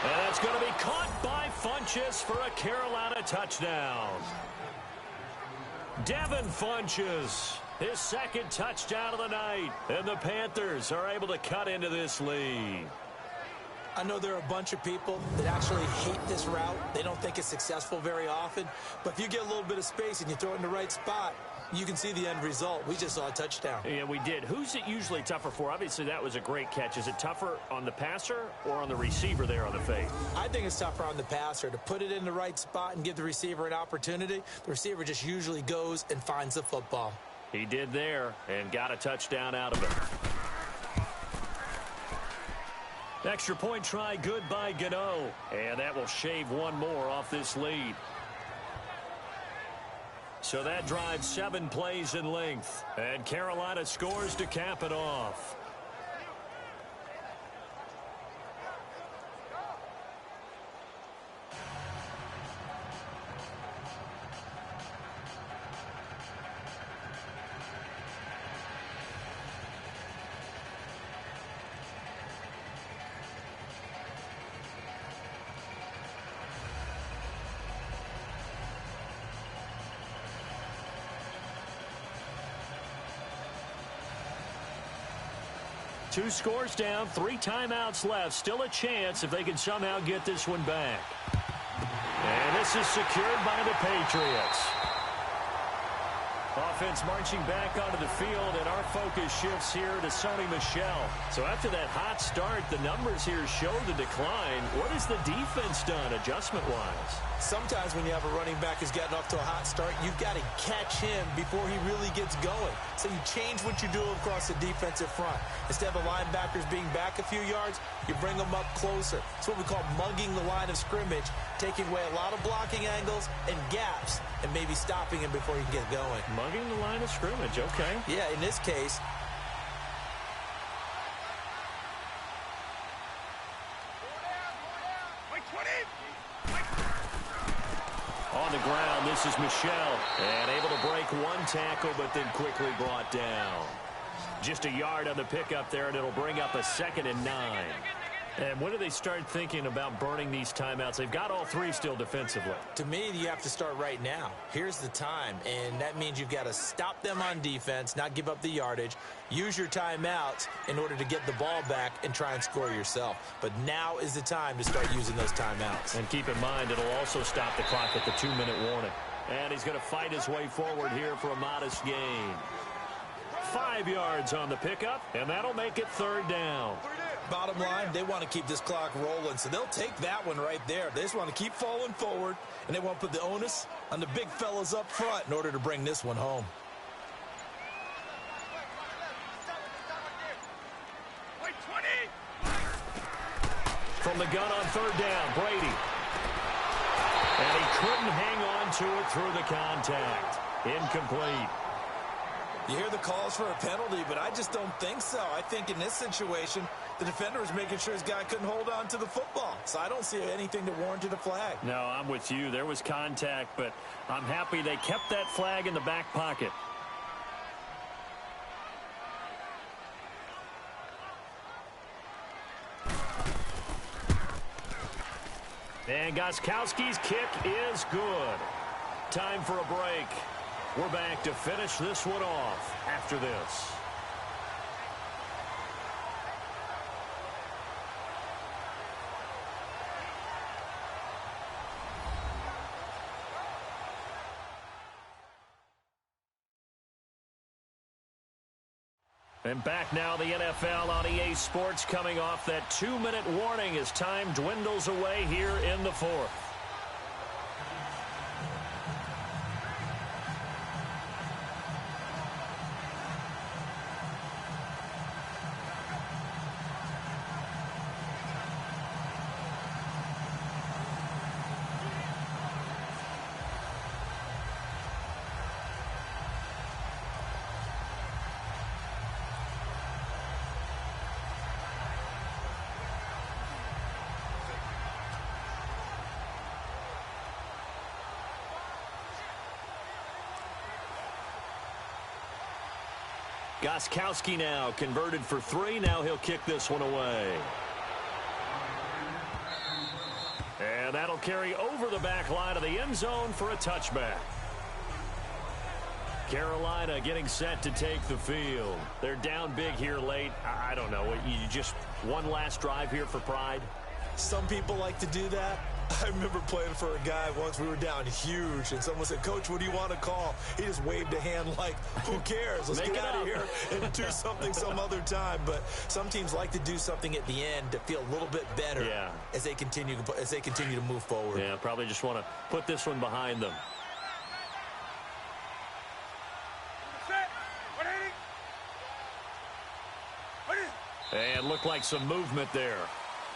And that's going to be caught by Funchess for a Carolina touchdown. Devin Funchess, his 2nd touchdown of the night. And the Panthers are able to cut into this lead. I know there are a bunch of people that actually hate this route. They don't think it's successful very often. But if you get a little bit of space and you throw it in the right spot, you can see the end result. We just saw a touchdown. Yeah, we did. Who's it usually tougher for? Obviously, that was a great catch. Is it tougher on the passer or on the receiver there on the fake? I think it's tougher on the passer to put it in the right spot and give the receiver an opportunity. The receiver just usually goes and finds the football. He did there and got a touchdown out of it. Extra point try good by Gano. And that will shave one more off this lead. So that drives 7 plays in length. And Carolina scores to cap it off. Two scores down, 3 timeouts left. Still a chance if they can somehow get this one back. And this is secured by the Patriots. Offense marching back onto the field, and our focus shifts here to Sony Michel. So after that hot start, the numbers here show the decline. What has the defense done adjustment-wise? Sometimes when you have a running back who's gotten off to a hot start, you've got to catch him before he really gets going. So you change what you do across the defensive front. Instead of the linebackers being back a few yards, you bring them up closer. It's what we call mugging the line of scrimmage, taking away a lot of blocking angles and gaps, and maybe stopping him before he can get going. Mugging the line of scrimmage, okay. Yeah, in this case, on the ground, this is Michel. And able to break 1 tackle, but then quickly brought down. Just a yard on the pickup there, and it'll bring up a 2nd and 9. And when do they start thinking about burning these timeouts? They've got all 3 still defensively. to me, you have to start right now. Here's the time, and that means you've got to stop them on defense, not give up the yardage, use your timeouts in order to get the ball back and try and score yourself. But now is the time to start using those timeouts. And keep in mind, it'll also stop the clock at the 2-minute warning. And he's going to fight his way forward here for a modest gain. 5 yards on the pickup, and that'll make it 3rd down. Bottom line, they want to keep this clock rolling, so they'll take that one right there. They just want to keep falling forward, and they want to put the onus on the big fellas up front in order to bring this one home. From the gun on 3rd down, Brady. And he couldn't hang on to it through the contact. Incomplete. You hear the calls for a penalty, but I just don't think so. I think in this situation, the defender was making sure his guy couldn't hold on to the football. So I don't see anything that warranted a flag. No, I'm with you. There was contact, but I'm happy they kept that flag in the back pocket. And Gostkowski's kick is good. Time for a break. We're back to finish this one off after this. And back now, the NFL on EA Sports coming off that 2-minute warning as time dwindles away here in the fourth. Gostkowski now converted for 3. Now he'll kick this one away. And that'll carry over the back line of the end zone for a touchback. Carolina getting set to take the field. They're down big here late. I don't know. You just one last drive here for pride? Some people like to do that. I remember playing for a guy once. We were down huge, and someone said, "Coach, what do you want to call?" He just waved a hand like, "Who cares? Let's get out of here and do something some other time." But some teams like to do something at the end to feel a little bit better as they continue to move forward. Yeah, probably just want to put this one behind them. And looked like some movement there.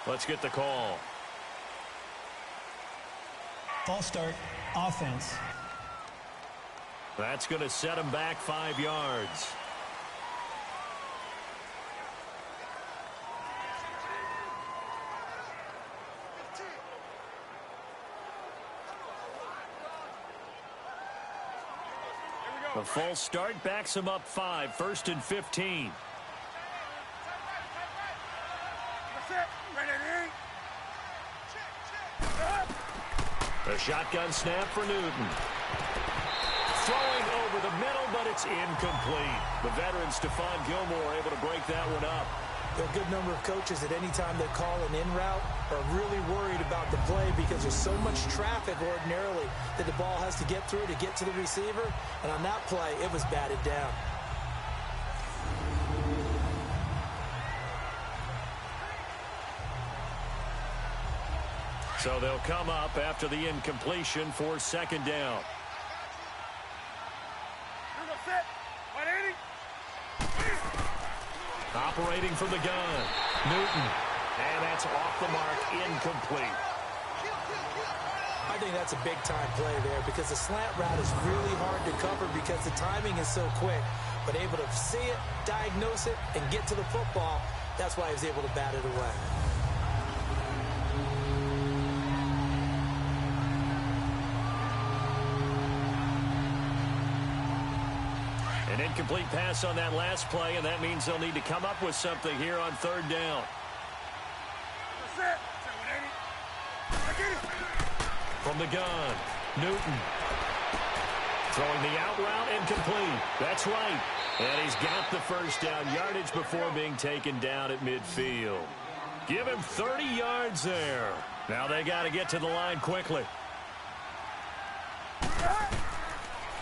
Let's get the call. False start, offense. That's going to set him back 5 yards. A false start backs him up 5, 1st and 15. A shotgun snap for Newton. Throwing over the middle, but it's incomplete. The veteran Stephon Gilmore able to break that one up. There are a good number of coaches at any time they call an in route are really worried about the play because there's so much traffic ordinarily that the ball has to get through to get to the receiver. And on that play, it was batted down. So they'll come up after the incompletion for 2nd down. Operating from the gun, Newton. And that's off the mark, incomplete. I think that's a big-time play there because the slant route is really hard to cover because the timing is so quick. But able to see it, diagnose it, and get to the football, that's why he was able to bat it away. An incomplete pass on that last play, and that means they'll need to come up with something here on 3rd down. From the gun, Newton. Throwing the out route, incomplete. That's right. And he's got the 1st down yardage before being taken down at midfield. Give him 30 yards there. Now they got to get to the line quickly.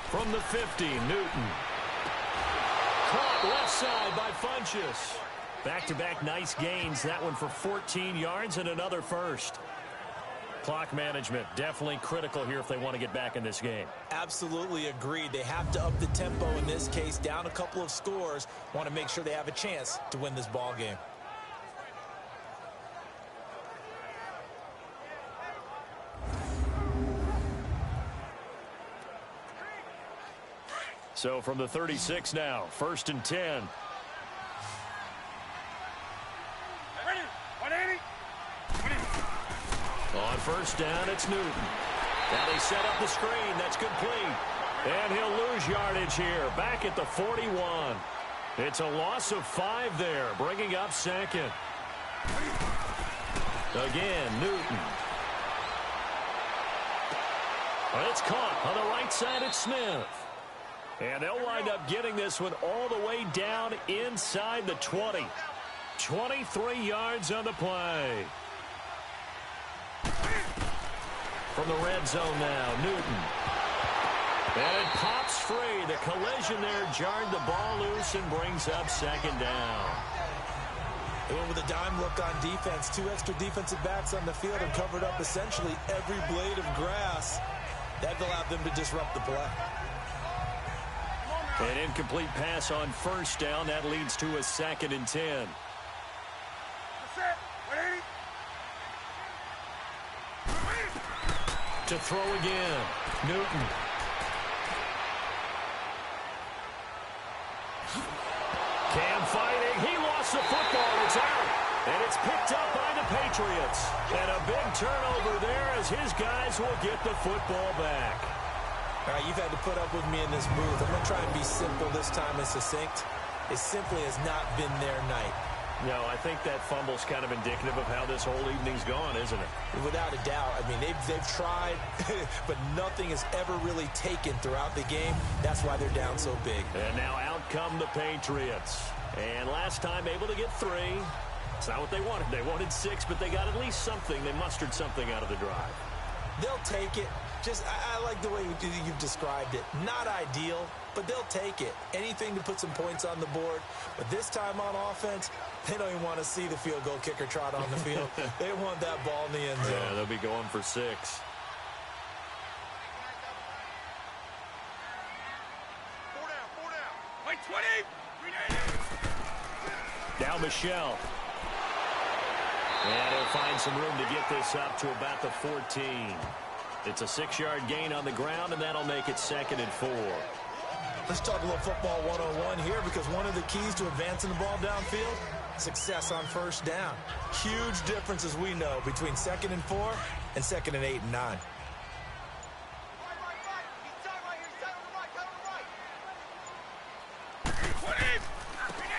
From the 50, Newton. Caught left side by Funchess. Back-to-back nice gains. That one for 14 yards and another 1st. Clock management definitely critical here if they want to get back in this game. Absolutely agreed. They have to up the tempo in this case, down a couple of scores. Want to make sure they have a chance to win this ball game. So from the 36 now, 1st and 10. On 1st down, it's Newton. Now they set up the screen. That's complete. And he'll lose yardage here. Back at the 41. It's a loss of 5 there, bringing up 2nd. Again, Newton. It's caught on the right side at Smith. And they'll wind up getting this one all the way down inside the 20. 23 yards on the play. From the red zone now, Newton. And it pops free. The collision there jarred the ball loose and brings up 2nd down. They went with a dime look on defense. 2 extra defensive backs on the field and covered up essentially every blade of grass. That allowed them to disrupt the play. An incomplete pass on 1st down. That leads to a 2nd and 10. To throw again, Newton. Cam fighting. He lost the football. It's out. And it's picked up by the Patriots. And a big turnover there as his guys will get the football back. All right, you've had to put up with me in this booth. I'm going to try and be simple this time and succinct. It simply has not been their night. No, I think that fumble's kind of indicative of how this whole evening's gone, isn't it? Without a doubt. I mean, they've tried, but nothing is ever really taken throughout the game. That's why they're down so big. And now out come the Patriots. And last time able to get 3. It's not what they wanted. They wanted 6, but they got at least something. They mustered something out of the drive. They'll take it. Just, I like the way you've described it. Not ideal, but they'll take it. Anything to put some points on the board. But this time on offense, they don't even want to see the field goal kicker trot on the field. They want that ball in the end zone. Yeah, they'll be going for 6. Wait, 20. Now Michelle. And he'll find some room to get this up to about the 14. It's a 6-yard gain on the ground, and that'll make it 2nd and 4. Let's talk a little football 101 here, because one of the keys to advancing the ball downfield, success on 1st down. Huge difference, as we know, between 2nd and 4 and 2nd and 8 and 9.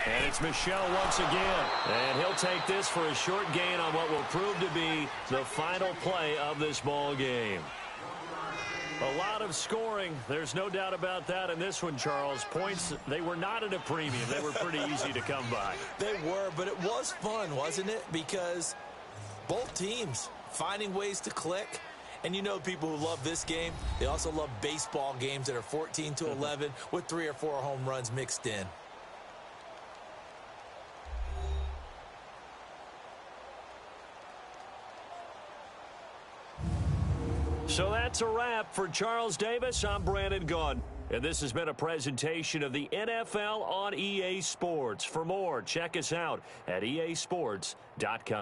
And it's Michelle once again. And he'll take this for a short gain on what will prove to be the final play of this ball game. A lot of scoring. There's no doubt about that in this one, Charles. Points, they were not at a premium. They were pretty easy to come by. They were, but it was fun, wasn't it? Because both teams finding ways to click. And you know people who love this game, they also love baseball games that are 14-11 with 3 or 4 home runs mixed in. So that's a wrap for Charles Davis. I'm Brandon Gunn. And this has been a presentation of the NFL on EA Sports. For more, check us out at easports.com.